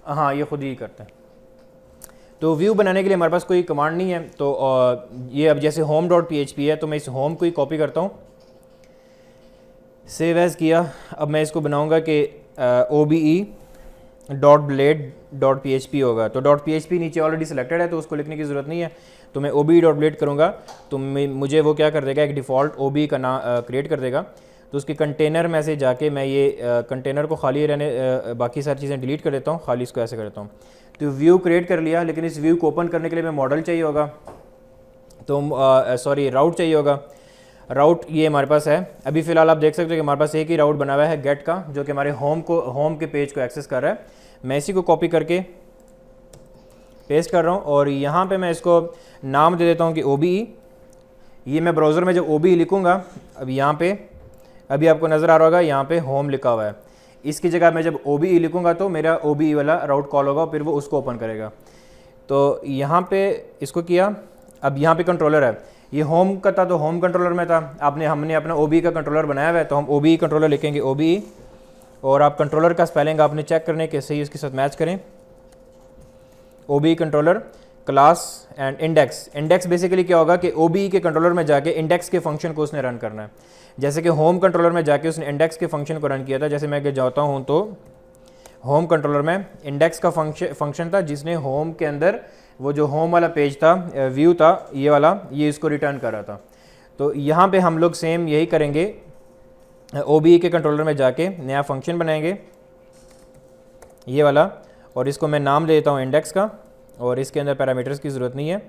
हाँ ये खुद ही करता है। तो व्यू बनाने के लिए हमारे पास कोई कमांड नहीं है। तो ये अब जैसे home.php है तो मैं इस होम को ही कॉपी करता हूँ, सेव एज किया। अब मैं इसको बनाऊँगा कि OBE.blade.php होगा। तो .php नीचे ऑलरेडी सिलेक्टेड है तो उसको लिखने की ज़रूरत नहीं है। तो मैं OBE.blade करूँगा तो मुझे वो क्या कर देगा, एक डिफ़ॉल्ट OBE का नाम क्रिएट कर देगा। तो उसके कंटेनर में से जाके मैं ये कंटेनर को खाली रहने बाकी सारी चीज़ें डिलीट कर देता हूँ, खाली इसको ऐसे कर देता हूँ। तो व्यू क्रिएट कर लिया, लेकिन इस व्यू को ओपन करने के लिए मैं मॉडल चाहिए होगा, तो सॉरी राउट चाहिए होगा। राउट ये हमारे पास है। अभी फ़िलहाल आप देख सकते हो कि हमारे पास एक ही राउट बना हुआ है गेट का, जो कि हमारे होम के पेज को एक्सेस कर रहा है। मैं इसी को कॉपी करके पेस्ट कर रहा हूँ और यहाँ पे मैं इसको नाम दे देता हूँ कि OBE। ये मैं ब्राउज़र में जब OBE लिखूँगा, अब यहाँ पे अभी आपको नज़र आ रहा होगा यहाँ पे होम लिखा हुआ है, इसकी जगह मैं जब OBE लिखूँगा तो मेरा OBE वाला राउट कॉल होगा, फिर वो उसको ओपन करेगा। तो यहाँ पे इसको किया। अब यहाँ पे कंट्रोलर है, ये होम का था तो होम कंट्रोलर में था, हमने अपना OBE का कंट्रोलर बनाया हुआ है तो हम OBE कंट्रोलर लिखेंगे OBE। और आप कंट्रोलर का स्पेलिंग आपने चेक करने के सही इसके साथ मैच करें। OBE controller class and index. Index basically क्या होगा कि OBE के कंट्रोलर में जाके इंडेक्स के फंक्शन को उसने रन करना है। जैसे कि होम कंट्रोलर में जाके उसने इंडेक्स के फंक्शन को रन किया था। जैसे मैं अगर जाता हूँ तो होम कंट्रोलर में इंडेक्स का फंक्शन था जिसने होम के अंदर वो जो होम वाला पेज था, व्यू था ये वाला, ये इसको रिटर्न कर रहा था। तो यहाँ पे हम लोग सेम यही करेंगे, OBE के कंट्रोलर में जाके नया फंक्शन बनाएंगे ये वाला, और इसको मैं नाम दे देता हूँ इंडेक्स का, और इसके अंदर पैरामीटर्स की ज़रूरत नहीं है।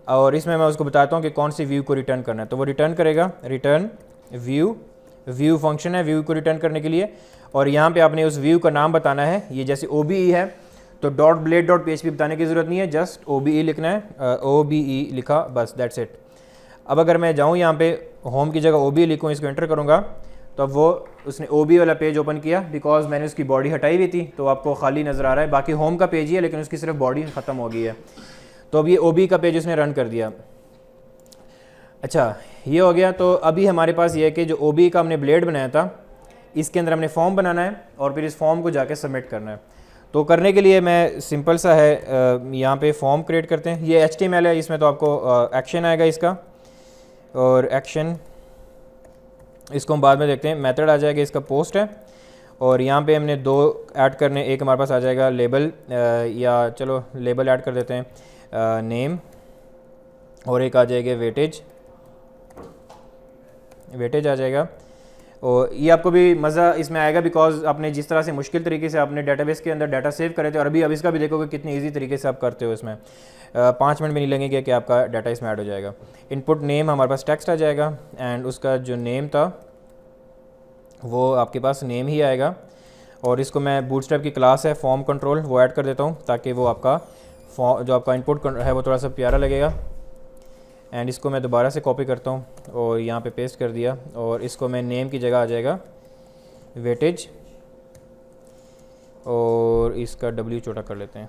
और इसमें मैं उसको बताता हूँ कि कौन सी व्यू को रिटर्न करना है। तो वो रिटर्न करेगा रिटर्न व्यू फंक्शन है व्यू को रिटर्न करने के लिए। और यहाँ पे आपने उस व्यू का नाम बताना है। ये जैसे OBE है तो .blade.php बताने की ज़रूरत नहीं है, जस्ट OBE लिखना है, OBE लिखा बस, दैट्स इट। अब अगर मैं जाऊँ यहाँ पे होम की जगह OBE लिखूँ, इसको एंटर करूँगा तो अब वो उसने OBE वाला पेज ओपन किया, बिकॉज मैंने उसकी बॉडी हटाई हुई थी तो आपको खाली नज़र आ रहा है। बाकी होम का पेज ही है लेकिन उसकी सिर्फ बॉडी ख़त्म हो गई है। तो अब ये OBE का पेज उसने रन कर दिया। अच्छा, ये हो गया। तो अभी हमारे पास ये है कि जो OBE का हमने ब्लेड बनाया था इसके अंदर हमने फॉर्म बनाना है और फिर इस फॉर्म को जाके सबमिट करना है। तो करने के लिए मैं सिंपल सा है, यहाँ पे फॉर्म क्रिएट करते हैं। ये HTML है, इसमें तो आपको एक्शन आएगा इसका, और एक्शन इसको हम बाद में देखते हैं। मेथड आ जाएगा इसका पोस्ट है, और यहाँ पे हमने 2 ऐड करने, एक हमारे पास आ जाएगा लेबल, या चलो लेबल ऐड कर देते हैं, नेम, और एक आ जाएगा वेटेज आ जाएगा। और ये आपको भी मज़ा इसमें आएगा बिकॉज आपने जिस तरह से मुश्किल तरीके से अपने डेटाबेस के अंदर डाटा सेव करे थे, और अभी अब इसका भी देखोगे कितनी इजी तरीके से आप करते हो। इसमें 5 मिनट भी नहीं लगेंगे कि आपका डाटा इसमें ऐड हो जाएगा। इनपुट नेम हमारे पास टेक्स्ट आ जाएगा, एंड उसका जो नेम था वो आपके पास नेम ही आएगा। और इसको मैं बूटस्ट्रैप की क्लास है फॉर्म कंट्रोल वो ऐड कर देता हूँ ताकि वो आपका जो आपका इनपुट है वो थोड़ा सा प्यारा लगेगा। एंड इसको मैं दोबारा से कॉपी करता हूँ और यहाँ पे पेस्ट कर दिया, और इसको मैं नेम की जगह आ जाएगा वेटेज, और इसका W छोटा कर लेते हैं।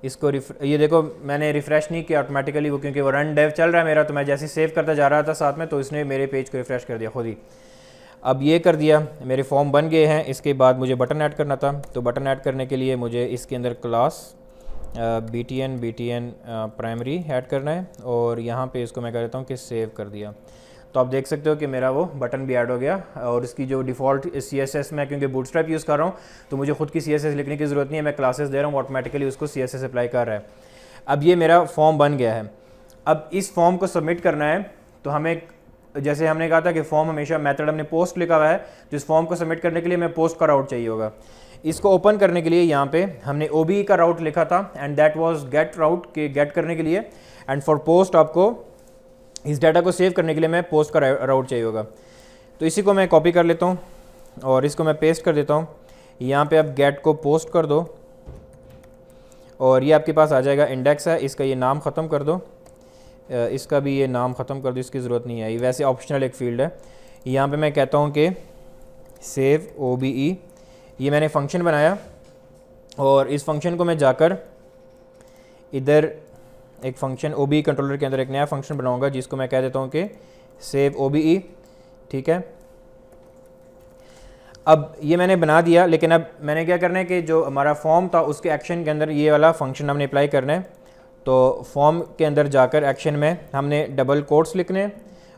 इसको ये देखो मैंने रिफ़्रेश नहीं किया ऑटोमेटिकली, वो क्योंकि वो रन डेव चल रहा है मेरा, तो मैं जैसे सेव करता जा रहा था साथ में तो इसने मेरे पेज को रिफ़्रेश कर दिया खुद ही। अब ये कर दिया, मेरे फॉर्म बन गए हैं। इसके बाद मुझे बटन ऐड करना था, तो बटन ऐड करने के लिए मुझे इसके अंदर क्लास BTN प्राइमरी ऐड करना है, और यहाँ पे इसको मैं कह देता हूँ कि सेव कर दिया। तो आप देख सकते हो कि मेरा वो बटन भी ऐड हो गया, और इसकी जो डिफ़ॉल्ट CSS में, क्योंकि बूटस्ट्रैप यूज़ कर रहा हूँ तो मुझे खुद की CSS लिखने की ज़रूरत नहीं है, मैं क्लासेस दे रहा हूँ, ऑटोमेटिकली उसको CSS अप्लाई कर रहा है। अब ये मेरा फॉर्म बन गया है। अब इस फॉर्म को सबमिट करना है, तो हमें जैसे हमने कहा था कि फॉर्म हमेशा मेथड हमने पोस्ट लिखा हुआ है, तो इस फॉर्म को सबमिट करने के लिए हमें पोस्ट का राउट चाहिए होगा। इसको ओपन करने के लिए यहाँ पे हमने OBE का राउट लिखा था, एंड दैट वाज गेट राउट के गेट करने के लिए, एंड फॉर पोस्ट आपको इस डाटा को सेव करने के लिए मैं पोस्ट का राउट चाहिए होगा। तो इसी को मैं कॉपी कर लेता हूँ और इसको मैं पेस्ट कर देता हूँ। यहाँ पे आप गेट को पोस्ट कर दो, और ये आपके पास आ जाएगा इंडेक्स है, इसका ये नाम ख़त्म कर दो, इसका भी ये नाम ख़त्म कर दो, इसकी ज़रूरत नहीं है, ये वैसे ऑप्शनल एक फ़ील्ड है। यहाँ पे मैं कहता हूँ कि सेव OBE, ये मैंने फ़ंक्शन बनाया, और इस फंक्शन को मैं जाकर इधर एक फ़ंक्शन OBE कंट्रोलर के अंदर एक नया फंक्शन बनाऊंगा जिसको मैं कह देता हूँ कि सेव OBE, ठीक है। अब ये मैंने बना दिया, लेकिन अब मैंने क्या करना है कि जो हमारा फॉर्म था उसके एक्शन के अंदर ये वाला फंक्शन हमने अप्लाई करना है। तो फॉर्म के अंदर जाकर एक्शन में हमने डबल कोट्स लिखने,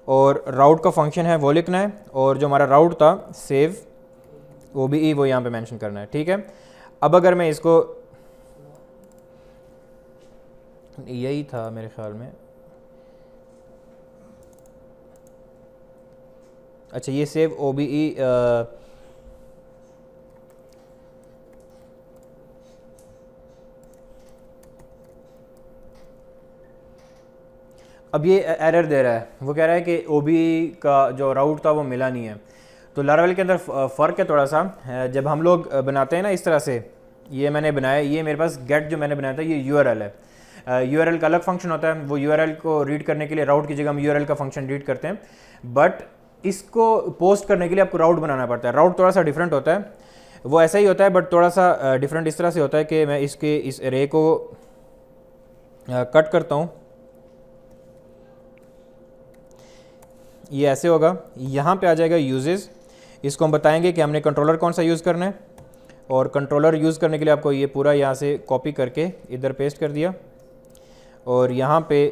और राउट का फंक्शन है वो लिखना है, और जो हमारा राउट था सेव OBE वो यहाँ पे मेंशन करना है, ठीक है। अब अगर मैं इसको, यही था मेरे ख्याल में, अच्छा ये सेव OBE अब ये एरर दे रहा है, वो कह रहा है कि OBE का जो राउट था वो मिला नहीं है। तो लारावेल के अंदर फ़र्क है थोड़ा सा, जब हम लोग बनाते हैं ना इस तरह से, ये मैंने बनाया, ये मेरे पास गेट जो मैंने बनाया था ये URL है, URL का अलग फंक्शन होता है, वो URL को रीड करने के लिए राउट की जगह हम URL का फंक्शन रीड करते हैं, बट इसको पोस्ट करने के लिए आपको राउट बनाना पड़ता है। राउट थोड़ा सा डिफरेंट होता है, वो ऐसा ही होता है बट थोड़ा सा डिफरेंट इस तरह से होता है कि मैं इस एरे को कट करता हूँ, ये ऐसे होगा, यहाँ पे आ जाएगा यूजेस, इसको हम बताएंगे कि हमने कंट्रोलर कौन सा यूज़ करना है, और कंट्रोलर यूज़ करने के लिए आपको ये पूरा यहाँ से कॉपी करके इधर पेस्ट कर दिया और यहाँ पे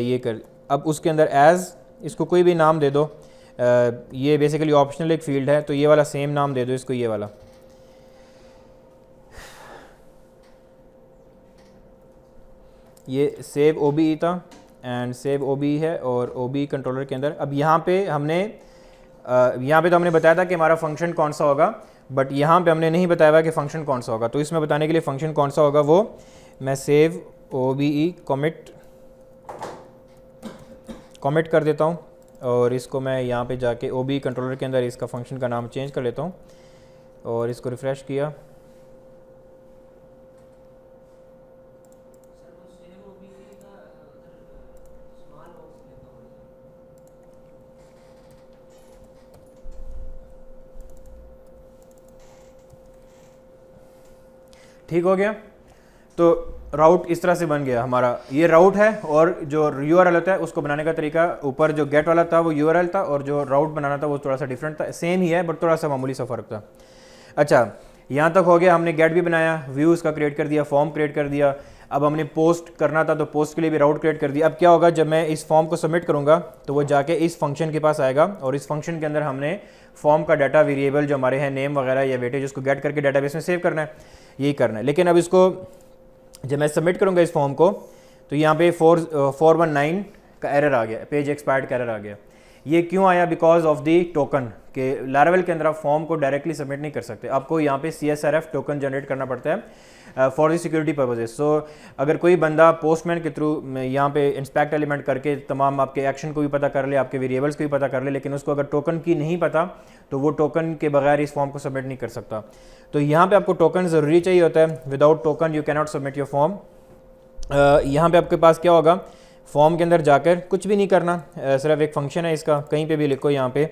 ये कर, अब उसके अंदर एज़ इसको कोई भी नाम दे दो, ये बेसिकली ऑप्शनल एक फील्ड है, तो ये वाला सेम नाम दे दो इसको, ये वाला, ये सेव ओ बी था एंड सेव ओ बी है और ओ बी कंट्रोलर के अंदर। अब यहाँ पे हमने तो हमने बताया था कि हमारा फंक्शन कौन सा होगा, बट यहाँ पे हमने नहीं बताया हुआ कि फ़ंक्शन कौन सा होगा, तो इसमें बताने के लिए फ़ंक्शन कौन सा होगा वो मैं save O B E commit कर देता हूँ, और इसको मैं यहाँ पे जाके ओ बी कंट्रोलर के अंदर इसका फंक्शन का नाम चेंज कर लेता हूँ और इसको रिफ़्रेश किया। ठीक हो गया, तो राउट इस तरह से बन गया हमारा, ये राउट है, और जो यूआरएल होता है उसको बनाने का तरीका, ऊपर जो गेट वाला था वो यूआरएल था और जो राउट बनाना था वो थोड़ा सा डिफरेंट था, सेम ही है बट थोड़ा सा मामूली सा फ़र्क था। अच्छा, यहाँ तक हो गया, हमने गेट भी बनाया, व्यू उसका क्रिएट कर दिया, फॉर्म क्रिएट कर दिया, अब हमने पोस्ट करना था तो पोस्ट के लिए भी राउट क्रिएट कर दिया। अब क्या होगा, जब मैं इस फॉर्म को सबमिट करूँगा तो वो जाके इस फंक्शन के पास आएगा, और इस फंक्शन के अंदर हमने फॉर्म का डाटा वेरिएबल जो हमारे हैं नेम वगैरह या वेटेज उसको गेट करके डाटाबेस में सेव करना है, यही करना है। लेकिन अब इसको जब मैं सबमिट करूँगा इस फॉर्म को, तो यहाँ पे 419 का एरर आ गया, पेज एक्सपायर्ड का एरर आ गया। ये क्यों आया? बिकॉज ऑफ दी टोकन के लारावेल के अंदर आप फॉर्म को डायरेक्टली सबमिट नहीं कर सकते, आपको यहाँ पे CSRF टोकन जनरेट करना पड़ता है फॉर दी सिक्योरिटी पर्पजेज। सो अगर कोई बंदा पोस्टमैन के थ्रू यहाँ पे इंस्पेक्ट एलिमेंट करके तमाम आपके एक्शन को भी पता कर ले, आपके वेरिएबल्स को भी पता कर ले, लेकिन उसको अगर टोकन की नहीं पता तो वो टोकन के बगैर इस फॉर्म को सबमिट नहीं कर सकता। तो यहाँ पे आपको टोकन ज़रूरी चाहिए होता है, without token you cannot submit your form. यहाँ पे आपके पास क्या होगा, फॉर्म के अंदर जाकर कुछ भी नहीं करना, सिर्फ एक फंक्शन है इसका, कहीं पे भी लिखो यहाँ पे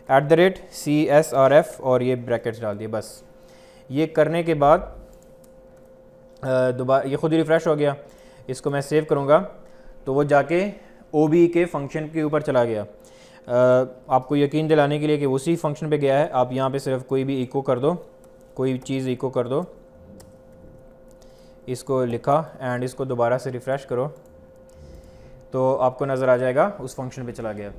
@CSRF और ये ब्रैकेट्स डाल दिए, बस। ये करने के बाद दोबारा ये खुद ही रिफ़्रेश हो गया, इसको मैं सेव करूँगा तो वो जाके OB के फंक्शन के ऊपर चला गया। आपको यकीन दिलाने के लिए कि उसी फंक्शन पे गया है, आप यहाँ पे सिर्फ कोई भी इको कर दो, कोई चीज़ इको कर दो, इसको लिखा एंड इसको दोबारा से रिफ़्रेश करो तो आपको नज़र आ जाएगा उस फंक्शन पे चला गया।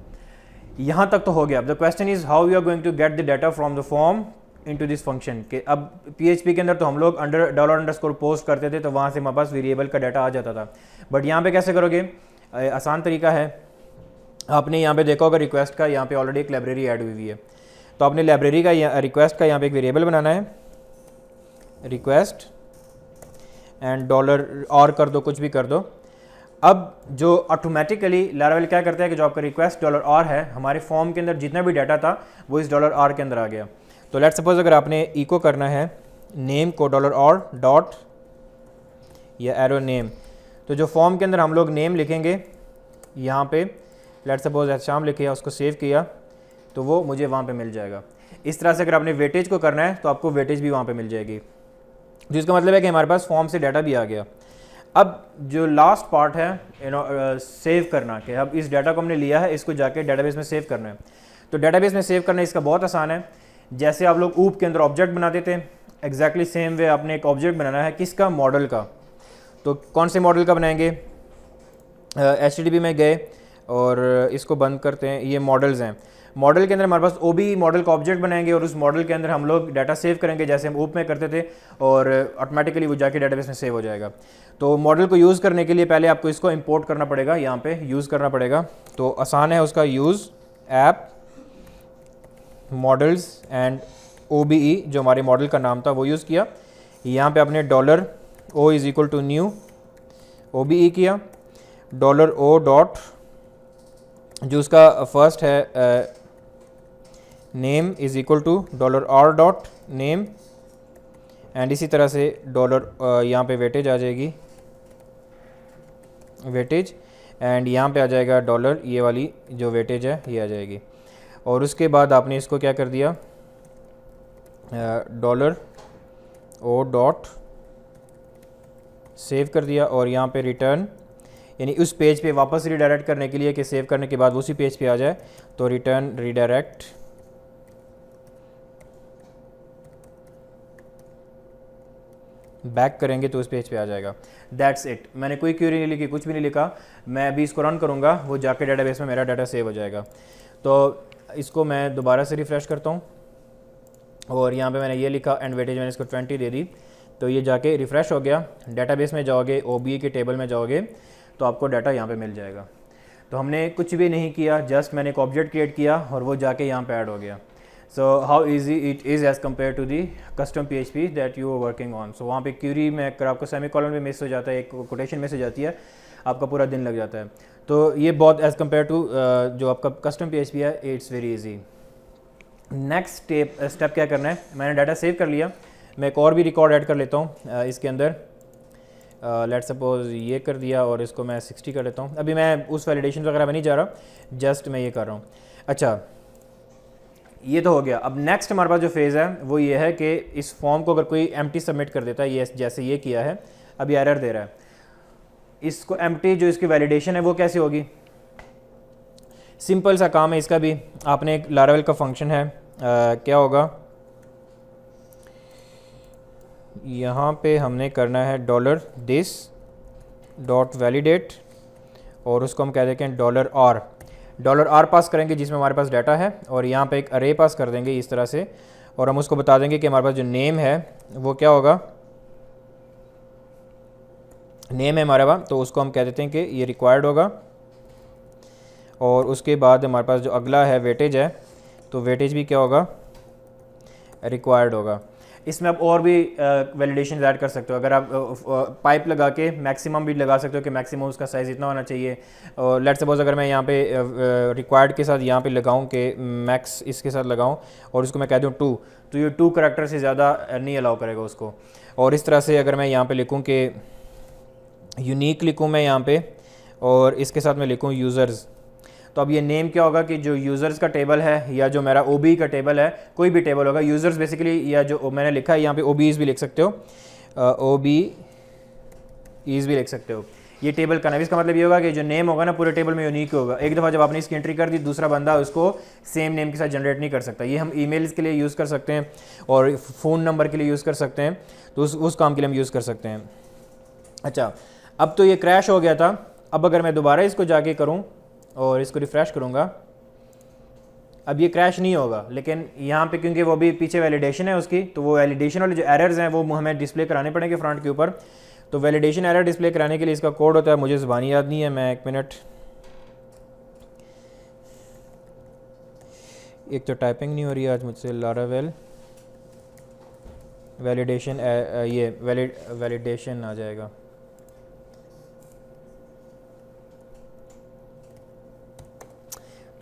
यहाँ तक तो हो गया। The question is how you are going to get the data from the form into this function. के अब PHP के अंदर तो हम लोग $_ पोस्ट करते थे तो वहाँ से हमारे पास वेरिएबल का डाटा आ जाता था, बट यहाँ पे कैसे करोगे? आसान तरीका है, आपने यहाँ पे देखा होगा रिक्वेस्ट का, यहाँ पे ऑलरेडी एक लाइब्रेरी ऐड हुई है, तो आपने लाइब्रेरी का रिक्वेस्ट का यहाँ पे एक वेरिएबल बनाना है, रिक्वेस्ट एंड $और कर दो, कुछ भी कर दो। अब जो ऑटोमेटिकली लारावेल क्या करता है कि जो आपका रिक्वेस्ट $और है, हमारे फॉर्म के अंदर जितना भी डाटा था वो इस $और के अंदर आ गया। तो लेट्स सपोज अगर आपने इको करना है नेम को $और डॉट या एरो नेम, तो जो फॉर्म के अंदर हम लोग नेम लिखेंगे यहाँ पे, लेट्स सपोज शाम लिखे, उसको सेव किया तो वो मुझे वहाँ पे मिल जाएगा। इस तरह से अगर आपने वेटेज को करना है तो आपको वेटेज भी वहाँ पे मिल जाएगी, जिसका मतलब है कि हमारे पास फॉर्म से डाटा भी आ गया। अब जो लास्ट पार्ट है सेव करना, कि अब इस डाटा को हमने लिया है, इसको जाके डेटाबेस में सेव करना है। तो डेटाबेस में सेव करना इसका बहुत आसान है, जैसे आप लोग ऊप के अंदर ऑब्जेक्ट बनाते थे, एग्जैक्टली सेम वे आपने एक ऑब्जेक्ट बनाना है, किसका? मॉडल का। तो कौन से मॉडल का बनाएंगे? HTTP में गए और इसको बंद करते हैं, ये मॉडल्स हैं। मॉडल के अंदर हमारे पास OB मॉडल का ऑब्जेक्ट बनाएंगे और उस मॉडल के अंदर हम लोग डाटा सेव करेंगे जैसे हम ऊप में करते थे, और ऑटोमेटिकली वो जाके डेटाबेस में सेव हो जाएगा। तो मॉडल को यूज़ करने के लिए पहले आपको इसको इंपोर्ट करना पड़ेगा, यहाँ पे यूज़ करना पड़ेगा। तो आसान है उसका, use app models and OBE, जो हमारे मॉडल का नाम था वो यूज़ किया। यहाँ पे आपने $O = न्यू OBE किया, $O डॉट जो उसका फर्स्ट है name = $R dot name, and इसी तरह से यहाँ पे वेटेज आ जाएगी, वेटेज, एंड यहाँ पे आ जाएगा $, ये वाली जो वेटेज है ये आ जाएगी। और उसके बाद आपने इसको क्या कर दिया, ओ डॉट सेव कर दिया और यहाँ पे रिटर्न, यानी उस पेज पे वापस रीडायरेक्ट करने के लिए कि सेव करने के बाद उसी पेज पे आ जाए, तो रिटर्न रीडायरेक्ट बैक करेंगे तो उस पेज पे आ जाएगा। That's it. मैंने कोई क्वेरी नहीं लिखी, कुछ भी नहीं लिखा। मैं अभी इसको रन करूँगा, वो जाके डेटाबेस में मेरा डाटा सेव हो जाएगा। तो इसको मैं दोबारा से रिफ़्रेश करता हूँ और यहाँ पे मैंने ये लिखा एंड वेटेज मैंने इसको 20 दे दी, तो ये जाके रिफ़्रेश हो गया। डेटाबेस में जाओगे, OBE के टेबल में जाओगे तो आपको डाटा यहाँ पे मिल जाएगा। तो हमने कुछ भी नहीं किया, जस्ट मैंने एक ऑब्जेक्ट क्रिएट किया और वो जाके यहाँ पे ऐड हो गया। So how easy it is as compare to the custom PHP that you are working on. So वहाँ पे क्यूरी में अगर आपको सेमीकोलन में मिस हो जाता है, एक कोटेशन मिस हो जाती है, आपका पूरा दिन लग जाता है। तो ये बहुत एज़ कम्पेयर टू जो आपका कस्टम PHP है, it's very easy. Next step क्या करना है, मैंने डाटा सेव कर लिया, मैं एक और भी रिकॉर्ड ऐड कर लेता हूँ इसके अंदर। लेट सपोज ये कर दिया और इसको मैं 60 कर लेता हूँ। अभी मैं उस वैलिडेशन वगैरह में नहीं जा रहा, जस्ट मैं ये कर रहा हूँ। अच्छा, ये तो हो गया। अब नेक्स्ट हमारे पास जो फेज़ है वो ये है कि इस फॉर्म को अगर कोई एम्प्टी सबमिट कर देता है, ये जैसे ये किया है, अभी एरर दे रहा है, इसको एम्प्टी जो इसकी वैलिडेशन है वो कैसे होगी। सिंपल सा काम है इसका भी। आपने एक लारावेल का फंक्शन है, क्या होगा, यहाँ पे हमने करना है $this.validate और उसको हम कह देते हैं $r पास करेंगे जिसमें हमारे पास डाटा है, और यहाँ पे एक अरे पास कर देंगे इस तरह से, और हम उसको बता देंगे कि हमारे पास जो नेम है वो क्या होगा, नेम है हमारे पास, तो उसको हम कह देते हैं कि ये रिक्वायर्ड होगा। और उसके बाद हमारे पास जो अगला है वेटेज है, तो वेटेज भी क्या होगा, रिक्वायर्ड होगा। इसमें आप और भी वैलिडेशन ऐड कर सकते हो। अगर आप पाइप लगा के मैक्सिमम भी लगा सकते हो कि मैक्सिमम उसका साइज़ इतना होना चाहिए। और लेट्स सपोज अगर मैं यहाँ पे रिक्वायर्ड के साथ यहाँ पे लगाऊँ कि मैक्स इसके साथ लगाऊँ और उसको मैं कह दूँ 2, तो ये 2 करैक्टर से ज़्यादा नहीं अलाउ करेगा उसको। और इस तरह से अगर मैं यहाँ पे लिखूँ कि यूनिक लिखूँ मैं यहाँ पे, और इसके साथ मैं लिखूँ यूज़र्स, तो अब ये नेम क्या होगा कि जो यूज़र्स का टेबल है या जो मेरा OBE का टेबल है, कोई भी टेबल होगा, यूज़र्स बेसिकली, या जो मैंने लिखा है यहाँ पे OBEs भी लिख सकते हो, OBEs भी लिख सकते हो। ये टेबल का नाम, इसका मतलब ये होगा कि जो नेम होगा ना पूरे टेबल में यूनिक होगा। एक दफ़ा जब आपने इसकी एंट्री कर दी, दूसरा बंदा उसको सेम नेम के साथ जनरेट नहीं कर सकता। ये हम ईमेल्स के लिए यूज़ कर सकते हैं और फ़ोन नंबर के लिए यूज़ कर सकते हैं, तो उस काम के लिए हम यूज़ कर सकते हैं। अच्छा, अब तो ये क्रैश हो गया था। अब अगर मैं दोबारा इसको जाके करूँ और इसको रिफ़्रेश करूँगा, अब ये क्रैश नहीं होगा, लेकिन यहाँ पे क्योंकि वो भी पीछे वैलिडेशन है उसकी, तो वो वैलिडेशन वाले जो एरर्स हैं वो हमें डिस्प्ले कराने पड़ेंगे फ्रंट के ऊपर। तो वैलिडेशन एरर डिस्प्ले कराने के लिए इसका कोड होता है, मुझे ज़बानी याद नहीं है, मैं एक मिनट, एक तो टाइपिंग नहीं हो रही आज मुझसे। लारावेल वैलिडेशन, ये वैलिडेशन आ जाएगा,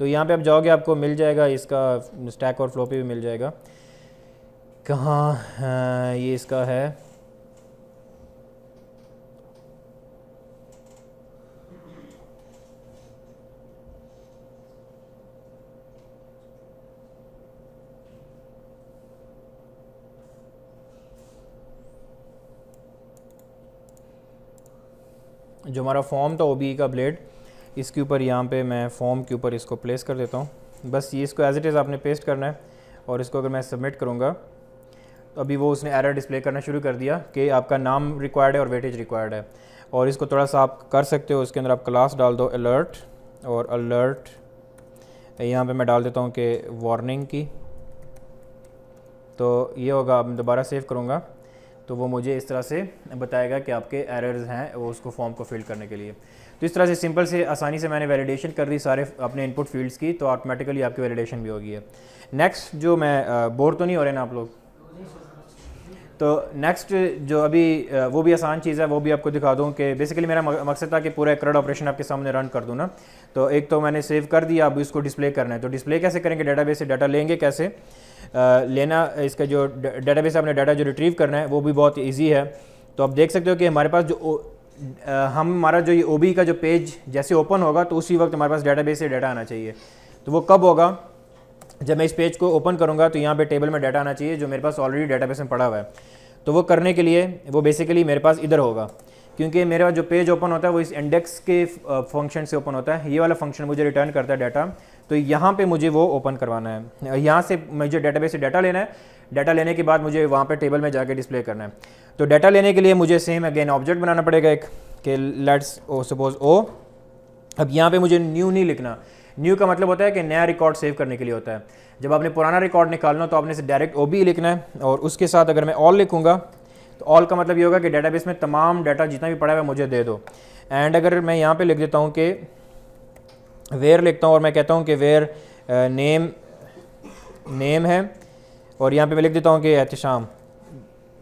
तो यहाँ पे आप जाओगे आपको मिल जाएगा, इसका स्टैक और फ्लो पे भी मिल जाएगा। कहाँ ये इसका है, जो हमारा फॉर्म था OBE का ब्लेड, इसके ऊपर यहाँ पे मैं फॉर्म के ऊपर इसको प्लेस कर देता हूँ। बस ये इसको एज इट इज़ आपने पेस्ट करना है, और इसको अगर मैं सबमिट करूँगा तो अभी वो उसने एरर डिस्प्ले करना शुरू कर दिया कि आपका नाम रिक्वायर्ड है और वेटेज रिक्वायर्ड है। और इसको थोड़ा सा आप कर सकते हो, उसके अंदर आप क्लास डाल दो अलर्ट, और अलर्ट यहाँ पे मैं डाल देता हूँ कि वार्निंग की, तो ये होगा। अब मैं दोबारा सेव करूँगा तो वो मुझे इस तरह से बताएगा कि आपके एरर्स हैं वो उसको फॉर्म को फिल करने के लिए। तो इस तरह से सिंपल से आसानी से मैंने वैलिडेशन कर दी सारे अपने इनपुट फील्ड्स की, तो ऑटोमेटिकली आपकी वैलिडेशन भी होगी है। नेक्स्ट जो मैं बोर तो नहीं हो रहे ना आप लोग, तो नेक्स्ट जो अभी वो भी आसान चीज़ है, वो भी आपको दिखा दूँ कि बेसिकली मेरा मकसद था कि पूरा CRUD ऑपरेशन आपके सामने रन कर दूँ ना। तो एक तो मैंने सेव कर दिया, अब इसको डिस्प्ले करना है। तो डिस्प्ले कैसे करेंगे, डाटाबेस से डाटा लेंगे कैसे, लेना इसका जो डाटाबेस से आपने डाटा जो रिट्रीव करना है वो भी बहुत ईजी है। तो आप देख सकते हो कि हमारे पास जो हमारा जो ये OBE का जो पेज जैसे ओपन होगा तो उसी वक्त हमारे पास डाटाबेस से डाटा आना चाहिए। तो वो कब होगा, जब मैं इस पेज को ओपन करूंगा तो यहाँ पे टेबल में डाटा आना चाहिए जो मेरे पास ऑलरेडी डाटाबेस में पड़ा हुआ है। तो वो करने के लिए वो बेसिकली मेरे पास इधर होगा, क्योंकि मेरा जो पेज ओपन होता है वो इस इंडेक्स के फंक्शन से ओपन होता है। ये वाला फंक्शन मुझे रिटर्न करता है डाटा, तो यहाँ पे मुझे वो ओपन करवाना है। यहाँ से मुझे डेटाबेस से डाटा लेना है, डाटा लेने के बाद मुझे वहाँ पे टेबल में जाके डिस्प्ले करना है। तो डाटा लेने के लिए मुझे सेम अगेन ऑब्जेक्ट बनाना पड़ेगा एक, कि लेट्स सपोज ओ। अब यहाँ पे मुझे न्यू नहीं लिखना, न्यू का मतलब होता है कि नया रिकॉर्ड सेव करने के लिए होता है। जब आपने पुराना रिकॉर्ड निकालना हो तो आपने से डायरेक्ट ओ बी लिखना है, और उसके साथ अगर मैं ऑल लिखूँगा तो ऑल का मतलब ये होगा कि डेटाबेस में तमाम डाटा जितना भी पड़ा है मुझे दे दो। एंड अगर मैं यहाँ पे लिख देता हूँ कि वेयर लिखता हूँ और मैं कहता हूँ कि वेयर नेम है, और यहाँ पे मैं लिख देता हूँ कि एहतिशाम,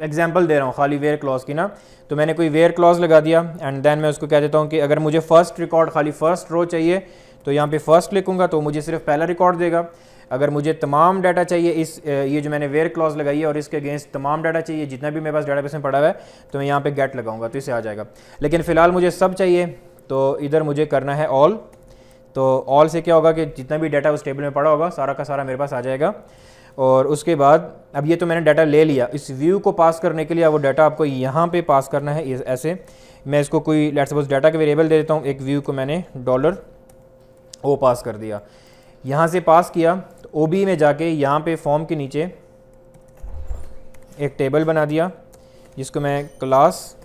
एग्जांपल दे रहा हूँ खाली वेयर क्लॉज की ना, तो मैंने कोई वेयर क्लॉज लगा दिया। एंड देन मैं उसको कह देता हूँ कि अगर मुझे फर्स्ट रिकॉर्ड खाली फर्स्ट रो चाहिए तो यहाँ पे फर्स्ट लिखूँगा तो मुझे सिर्फ पहला रिकॉर्ड देगा। अगर मुझे तमाम डाटा चाहिए इस ये जो मैंने वेयर क्लॉज लगाई है और इसके अगेंस्ट तमाम डाटा चाहिए जितना भी मेरे पास डाटाबेस में पड़ा हुआ है, तो मैं यहाँ पे गेट लगाऊंगा तो इसे आ जाएगा। लेकिन फ़िलहाल मुझे सब चाहिए, तो इधर मुझे करना है ऑल। तो ऑल से क्या होगा कि जितना भी डाटा उस टेबल में पड़ा होगा सारा का सारा मेरे पास आ जाएगा। और उसके बाद अब ये तो मैंने डाटा ले लिया, इस व्यू को पास करने के लिए वो डाटा आपको यहाँ पे पास करना है। ऐसे मैं इसको कोई लेट्स सपोज डाटा के वेरिएबल दे देता हूँ, एक व्यू को मैंने $O पास कर दिया। यहाँ से पास किया तो OB में जाके यहाँ पे फॉर्म के नीचे एक टेबल बना दिया जिसको मैं क्लास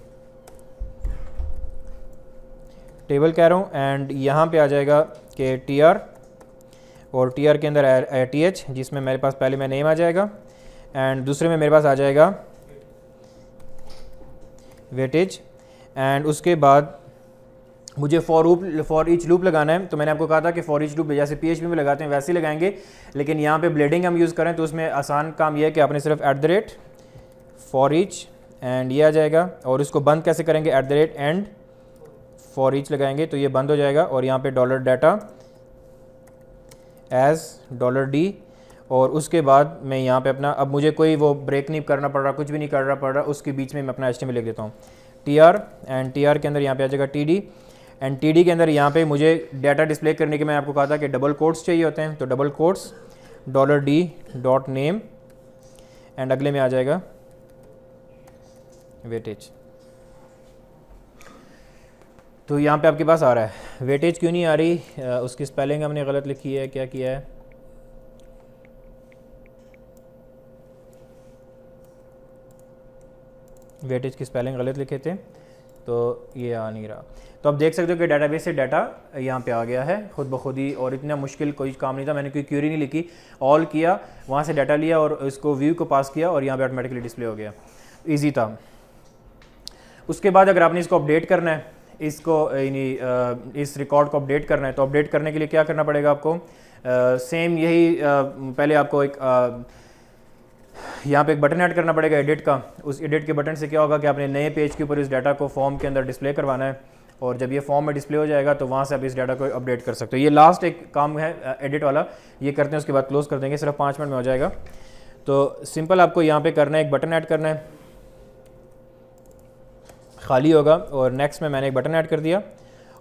टेबल कह रहा हूँ। एंड यहाँ पे आ जाएगा कि TR, और TR के अंदर TH जिसमें मेरे पास पहले में नेम आ जाएगा, एंड दूसरे में मेरे पास आ जाएगा वेटेज। एंड उसके बाद मुझे फॉर ईच लूप लगाना है। तो मैंने आपको कहा था कि फॉर ईच लूप जैसे PHP में लगाते हैं वैसे ही लगाएंगे, लेकिन यहाँ पे ब्लेडिंग हम यूज़ करें तो उसमें आसान काम यह है कि आपने सिर्फ @ फॉर ईच एंड ये आ जाएगा, और इसको बंद कैसे करेंगे @ एंड फॉर ईच लगाएंगे तो ये बंद हो जाएगा। और यहाँ पे $data एज $D, और उसके बाद मैं यहाँ पे अपना, अब मुझे कोई वो ब्रेक नहीं करना पड़ रहा, कुछ भी नहीं करना पड़ रहा, उसके बीच में मैं अपना HTML लिख देता हूँ TR, एंड TR के अंदर यहाँ पे आ जाएगा TD, एंड TD के अंदर यहाँ पे मुझे डाटा डिस्प्ले करने के मैं आपको कहा था कि डबल कोट्स चाहिए होते हैं, तो डबल कोट्स $D.name, एंड अगले में आ जाएगा वेटेज। तो यहाँ पे आपके पास आ रहा है। वेटेज क्यों नहीं आ रही, उसकी स्पेलिंग हमने गलत लिखी है, क्या किया है, वेटेज की स्पेलिंग गलत लिखे थे तो ये आ नहीं रहा। तो आप देख सकते हो कि डाटाबेस से डाटा यहाँ पे आ गया है खुद ब खुद ही, और इतना मुश्किल कोई काम नहीं था। मैंने कोई क्यूरी नहीं लिखी, ऑल किया, वहाँ से डाटा लिया और इसको व्यू को पास किया और यहाँ पे ऑटोमेटिकली डिस्प्ले हो गया, ईजी था। उसके बाद अगर आपने इसको अपडेट करना है, इसको इस रिकॉर्ड को अपडेट करना है, तो अपडेट करने के लिए क्या करना पड़ेगा आपको, सेम यही पहले आपको एक यहाँ पे एक बटन ऐड करना पड़ेगा एडिट का। उस एडिट के बटन से क्या होगा कि आपने नए पेज के ऊपर इस डाटा को फॉर्म के अंदर डिस्प्ले करवाना है, और जब ये फॉर्म में डिस्प्ले हो जाएगा तो वहाँ से आप इस डाटा को अपडेट कर सकते हो। ये लास्ट एक काम है एडिट वाला, ये करते हैं उसके बाद क्लोज कर देंगे, सिर्फ 5 मिनट में हो जाएगा। तो सिंपल आपको यहाँ पे करना है, एक बटन ऐड करना है, खाली होगा, और नेक्स्ट में मैंने एक बटन ऐड कर दिया,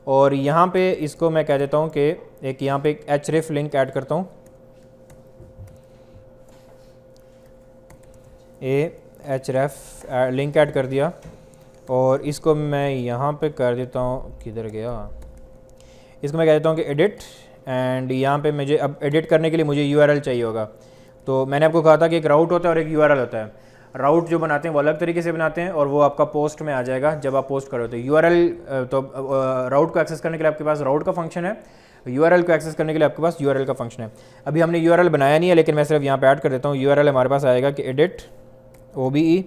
और यहाँ पे इसको मैं कह देता हूँ कि एक यहाँ पे एक href लिंक ऐड करता हूँ, href लिंक ऐड कर दिया, और इसको मैं यहाँ पे कर देता हूँ, किधर गया, इसको मैं कह देता हूँ कि एडिट, एंड यहाँ पे मुझे अब एडिट करने के लिए मुझे URL चाहिए होगा। तो मैंने आपको कहा था कि एक राउट होता है और एक URL होता है। राउट जो बनाते हैं वो अलग तरीके से बनाते हैं, और वो आपका पोस्ट में आ जाएगा जब आप पोस्ट करो। तो URL, तो राउट को एक्सेस करने के लिए आपके पास राउट का फंक्शन है, URL को एक्सेस करने के लिए आपके पास URL का फंक्शन है। अभी हमने URL बनाया नहीं है, लेकिन मैं सिर्फ यहाँ पे ऐड कर देता हूँ। URL हमारे पास आएगा कि एडिट OBE,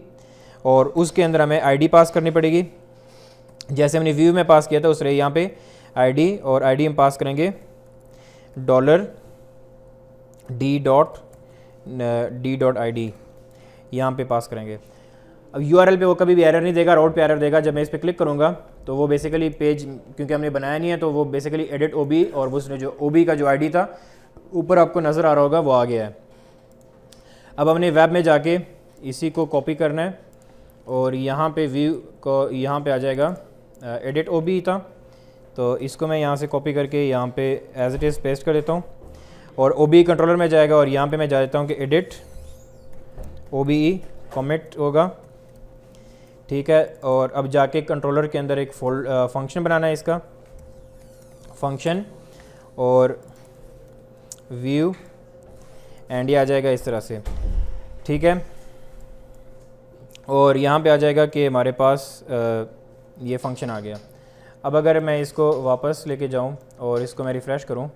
और उसके अंदर हमें ID पास करनी पड़ेगी, जैसे हमने व्यू में पास किया था उस तरह यहाँ पे ID, और ID हम पास करेंगे $D.ID, यहाँ पे पास करेंगे। अब URL पे वो कभी भी एरर नहीं देगा, राउट पे एरर देगा। जब मैं इस पर क्लिक करूँगा तो वो बेसिकली पेज, क्योंकि हमने बनाया नहीं है, तो वो बेसिकली एडिट OB, और उसने जो OB का जो ID था ऊपर आपको नज़र आ रहा होगा वो आ गया है। अब हमने वेब में जाके इसी को कॉपी करना है, और यहाँ पे व्यू को यहाँ पे आ जाएगा एडिट OB था, तो इसको मैं यहाँ से कॉपी करके यहाँ पे एज इट इज़ पेस्ट कर देता हूँ, और OB कंट्रोलर में जाएगा, और यहाँ पे मैं जा देता हूँ कि एडिट OBE कमिट होगा, ठीक है। और अब जाके कंट्रोलर के अंदर एक फंक्शन बनाना है इसका, फंक्शन और व्यू, एंड ये आ जाएगा इस तरह से, ठीक है। और यहाँ पे आ जाएगा कि हमारे पास ये फंक्शन आ गया। अब अगर मैं इसको वापस लेके जाऊँ और इसको मैं रिफ़्रेश करूँ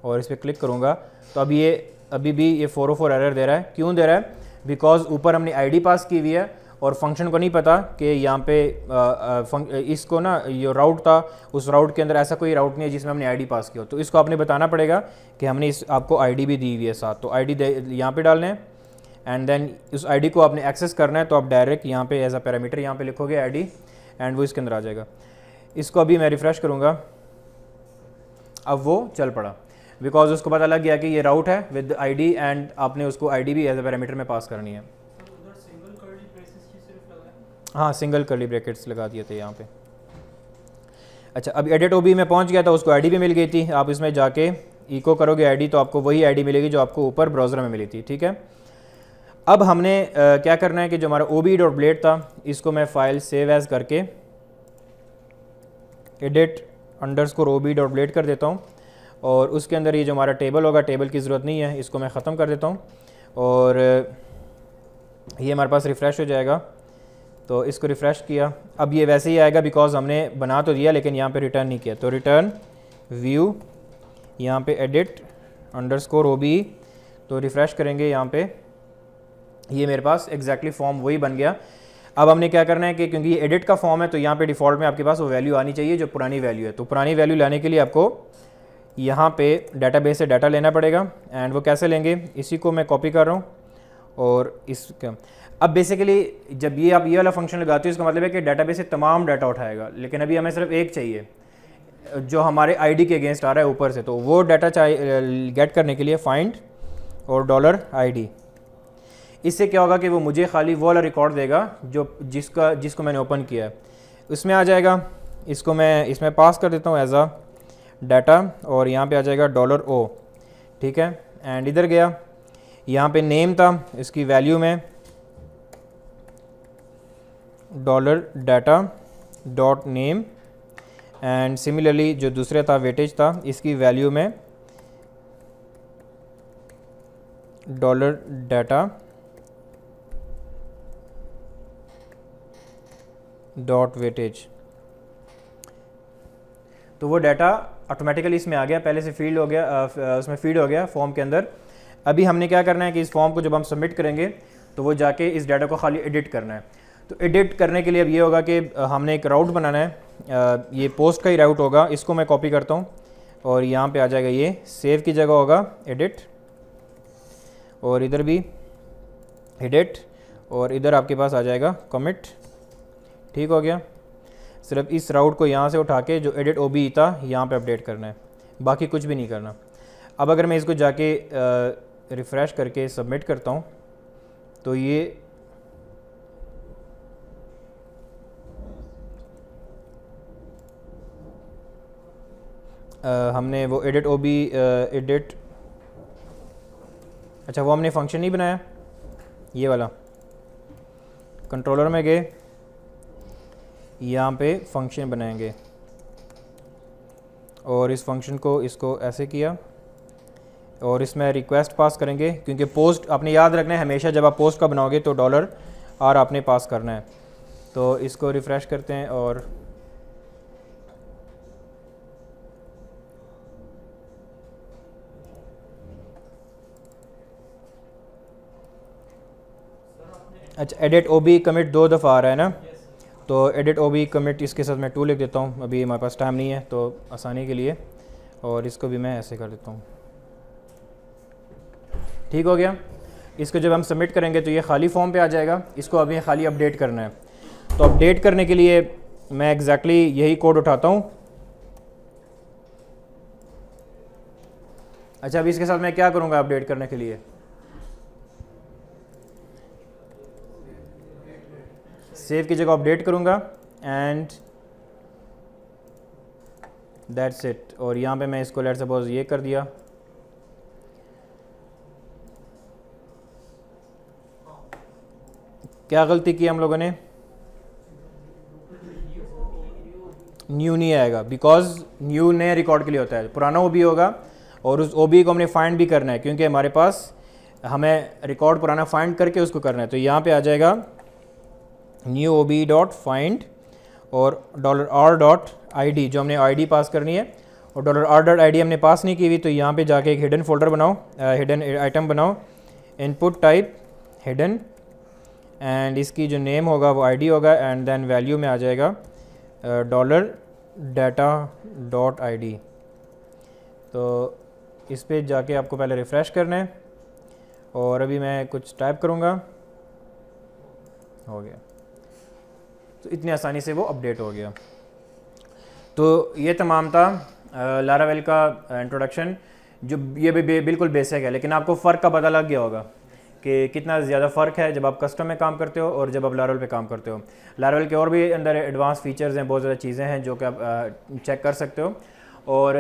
और इस पर क्लिक करूँगा तो अभी भी ये 404 एरर दे रहा है। क्यों दे रहा है? बिकॉज़ ऊपर हमने आईडी पास की हुई है और फंक्शन को नहीं पता कि यहाँ पे इसको ना ये राउट था, उस राउट के अंदर ऐसा कोई राउट नहीं है जिसमें हमने आईडी पास की हो। तो इसको आपने बताना पड़ेगा कि हमने आपको आईडी भी दी हुई है साथ, तो आईडी यहाँ पे डालना है एंड देन उस आईडी को आपने एक्सेस करना है। तो आप डायरेक्ट यहाँ पे एज अ पैरामीटर यहाँ पे लिखोगे आईडी एंड वो इसके अंदर आ जाएगा। इसको अभी मैं रिफ़्रेश करूँगा, अब वो चल पड़ा बिकॉज उसको पता लग गया कि ये राउट है विद आईडी एंड आपने उसको आईडी भी एज अ पैरामीटर में पास करनी है। उधर सिंगल कर्ली ब्रेसेस की सिर्फ लगा है। हाँ, सिंगल कर्ली ब्रैकेट्स लगा दिए थे यहाँ पे। अच्छा, अब एडिट ओबी में पहुँच गया था, उसको आईडी भी मिल गई थी। आप इसमें जाके इको करोगे आईडी तो आपको वही आईडी मिलेगी जो आपको ऊपर ब्राउज़र में मिली थी, ठीक है। अब हमने क्या करना है कि जो हमारा ob.blade था इसको मैं फ़ाइल सेव एज़ करके edit_ob.blade कर देता हूँ और उसके अंदर ये जो हमारा टेबल होगा, टेबल की ज़रूरत नहीं है, इसको मैं ख़त्म कर देता हूँ और ये हमारे पास रिफ़्रेश हो जाएगा। तो इसको रिफ़्रेश किया, अब ये वैसे ही आएगा बिकॉज़ हमने बना तो दिया लेकिन यहाँ पे रिटर्न नहीं किया। तो रिटर्न व्यू, यहाँ पे edit_ob, तो रिफ़्रेश करेंगे यहाँ पे, ये मेरे पास एग्जैक्टली फॉर्म वही बन गया। अब हमने क्या करना है कि क्योंकि ये एडिट का फॉर्म है तो यहाँ पे डिफ़ॉल्ट में आपके पास वो वैल्यू आनी चाहिए जो पुरानी वैल्यू है। तो पुरानी वैल्यू लाने के लिए आपको यहाँ पे डेटाबेस से डाटा लेना पड़ेगा एंड वो कैसे लेंगे, इसी को मैं कॉपी कर रहा हूँ और इसका अब बेसिकली जब ये आप ये वाला फंक्शन लगाते हो इसका मतलब है कि डेटाबेस से तमाम डाटा उठाएगा, लेकिन अभी हमें सिर्फ एक चाहिए जो हमारे आईडी के अगेंस्ट आ रहा है ऊपर से। तो वो डाटा चाहिए गेट करने के लिए फाइंड और $id, इससे क्या होगा कि वो मुझे खाली वो वाला रिकॉर्ड देगा जो जिसको मैंने ओपन किया है, उसमें आ जाएगा। इसको मैं इसमें पास कर देता हूँ एज अ डाटा और यहाँ पे आ जाएगा $O, ठीक है। एंड इधर गया, यहाँ पे नेम था, इसकी वैल्यू में $data.name एंड सिमिलरली जो दूसरे था वेटेज था, इसकी वैल्यू में $data.weightage। तो वो डाटा ऑटोमेटिकली इसमें आ गया, पहले से फील्ड हो गया, उसमें फीड हो गया फॉर्म के अंदर। अभी हमने क्या करना है कि इस फॉर्म को जब हम सबमिट करेंगे तो वो जाके इस डाटा को खाली एडिट करना है। तो एडिट करने के लिए अब ये होगा कि हमने एक राउट बनाना है, ये पोस्ट का ही राउट होगा। इसको मैं कॉपी करता हूँ और यहाँ पे आ जाएगा, ये सेव की जगह होगा एडिट और इधर भी एडिट और इधर आपके पास आ जाएगा कमिट, ठीक हो गया। सिर्फ इस राउट को यहाँ से उठा के जो एडिट ओबी था यहाँ पे अपडेट करना है, बाकी कुछ भी नहीं करना। अब अगर मैं इसको जाके रिफ़्रेश करके सबमिट करता हूँ तो ये हमने वो एडिट ओबी एडिट, अच्छा वो हमने फंक्शन नहीं बनाया, ये वाला कंट्रोलर में गए, यहाँ पे फंक्शन बनाएंगे और इस फंक्शन को इसको ऐसे किया और इसमें रिक्वेस्ट पास करेंगे क्योंकि पोस्ट आपने याद रखना है हमेशा जब आप पोस्ट का बनाओगे तो $R आपने पास करना है। तो इसको रिफ़्रेश करते हैं और अच्छा एडिट ओबी कमिट 2 दफ़ा आ रहा है ना, तो एडिट ओबी कमिट इसके साथ मैं 2 लिख देता हूँ, अभी हमारे पास टाइम नहीं है तो आसानी के लिए, और इसको भी मैं ऐसे कर देता हूँ, ठीक हो गया। इसको जब हम सबमिट करेंगे तो ये खाली फॉर्म पे आ जाएगा, इसको अभी खाली अपडेट करना है। तो अपडेट करने के लिए मैं एग्जैक्टली यही कोड उठाता हूँ। अच्छा, अभी इसके साथ मैं क्या करूँगा अपडेट करने के लिए, सेव की जगह अपडेट करूँगा एंड दैट्स इट। और यहाँ पे मैं इसको लेट्स सपोज ये कर दिया, क्या गलती की हम लोगों ने, न्यू नहीं आएगा, बिकॉज न्यू नए रिकॉर्ड के लिए होता है, पुराना ओ बी होगा और उस ओ बी को हमने फाइंड भी करना है क्योंकि हमारे पास हमें रिकॉर्ड पुराना फाइंड करके उसको करना है। तो यहाँ पे आ जाएगा new O B dot find और $r.id जो हमने ID पास करनी है, और $r.id हमने पास नहीं की हुई, तो यहाँ पे जाके एक हिडन फोल्डर बनाओ, हिडन आइटम बनाओ, इनपुट टाइप हिडन, एंड इसकी जो नेम होगा वो ID होगा, एंड देन वैल्यू में आ जाएगा $data.id। तो इस पे जाके आपको पहले रिफ़्रेश करना है और अभी मैं कुछ टाइप करूँगा, हो गया। तो इतनी आसानी से वो अपडेट हो गया। तो ये तमाम था लारावेल का इंट्रोडक्शन, जो ये भी बिल्कुल बेसिक है, लेकिन आपको फ़र्क का पता लग गया होगा कि कितना ज़्यादा फ़र्क है जब आप कस्टम में काम करते हो और जब आप लारावेल पे काम करते हो। लारावेल के और भी अंदर एडवांस फीचर्स हैं, बहुत ज़्यादा चीज़ें हैं जो कि आप चेक कर सकते हो, और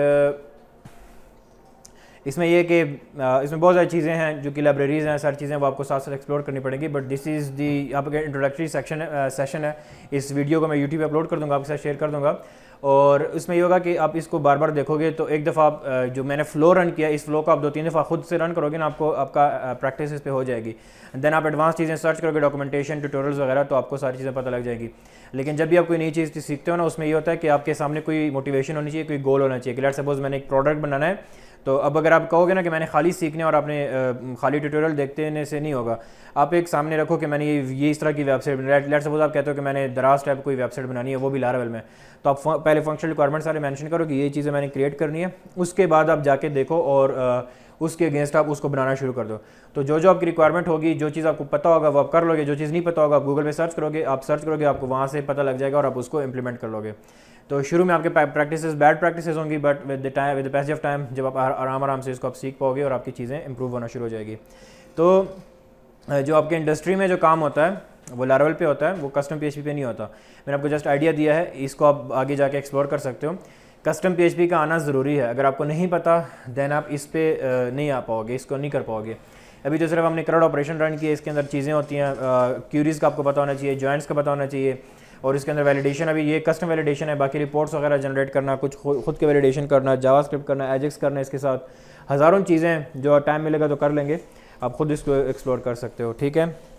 इसमें यह कि इसमें बहुत सारी चीज़ें हैं जो कि लाइब्रेरीज़ हैं, सारी चीज़ें वो आपको साथ साथ एक्सप्लोर करनी पड़ेंगी। बट दिस इज़ दी यहाँ पर इंट्रोडक्टरी सेशन है। इस वीडियो को मैं यूट्यूब पे अपलोड कर दूँगा, आपके साथ शेयर कर दूँगा, और इसमें ये होगा कि आप इसको बार बार देखोगे तो एक दफ़ा आप जो मैंने फ़्लो रन किया, इस फ़्लो को आप 2-3 दफ़ा खुद से रन करोगे ना, आपको आपका प्रैक्टिस इस पे हो जाएगी। देन आप एडवांस चीज़ें सर्च करोगे, डॉक्यूमेंटेशन, ट्यूटोरियल्स वगैरह, तो आपको सारी चीज़ें पता लग जाएगी। लेकिन जब भी आप कोई नई चीज़ सीखते हो ना, उसमें ये होता है कि आपके सामने कोई मोटिवेशन होनी चाहिए, कोई गोल होना चाहिए कि लेट्स सपोज मैंने एक प्रोडक्ट बनाना है, तो अब अगर आप कहोगे ना कि मैंने खाली सीखने और आपने खाली ट्यूटोरियल देखने से नहीं होगा, आप एक सामने रखो कि मैंने ये इस तरह की वेबसाइट बनाई, लेट्स सपोज आप कहते हो कि मैंने दराज टाइप कोई वेबसाइट बनानी है, वो भी लारावेल में, तो आप पहले फंक्शनल रिक्वायरमेंट सारे मेंशन करो कि ये चीज़ें मैंने क्रिएट करनी है, उसके बाद आप जाके देखो और उसके अगेंस्ट आप उसको बनाना शुरू कर दो। तो जो आपकी रिक्वायरमेंट होगी, जो चीज़ आपको पता होगा वो आप कर लोगे, जो चीज़ नहीं पता होगा आप गूगल पे सर्च करोगे, आपको वहाँ से पता लग जाएगा और आप उसको इम्प्लीमेंट कर लोगे। तो शुरू में आपके बैड प्रैक्टिसेस होंगी, but with the passage of time जब आप आराम से इसको आप सीख पाओगे और आपकी चीज़ें इंप्रूव होना शुरू हो जाएगी। तो जो आपके इंडस्ट्री में जो काम होता है वो लारावेल पे होता है, वो कस्टम PHP पे नहीं होता। मैंने आपको जस्ट आइडिया दिया है, इसको आप आगे जाके एक्सप्लोर कर सकते हो। कस्टम PHP का आना ज़रूरी है, अगर आपको नहीं पता देन आप इस पे नहीं आ पाओगे, इसको नहीं कर पाओगे। अभी जो सिर्फ हमने CRUD ऑपरेशन रन किए, इसके अंदर चीज़ें होती हैं, क्यूरीज़ का आपको पता होना चाहिए, जॉइंट्स का पता होना चाहिए, और इसके अंदर वैलिडेशन, अभी ये कस्टम वैलिडेशन है, बाकी रिपोर्ट्स वगैरह जनरेट करना, कुछ खुद के वैलिडेशन करना, जावास्क्रिप्ट करना, एजेक्स करना, इसके साथ हज़ारों चीज़ें जो टाइम मिलेगा तो कर लेंगे, आप खुद इसको एक्सप्लोर कर सकते हो। ठीक है।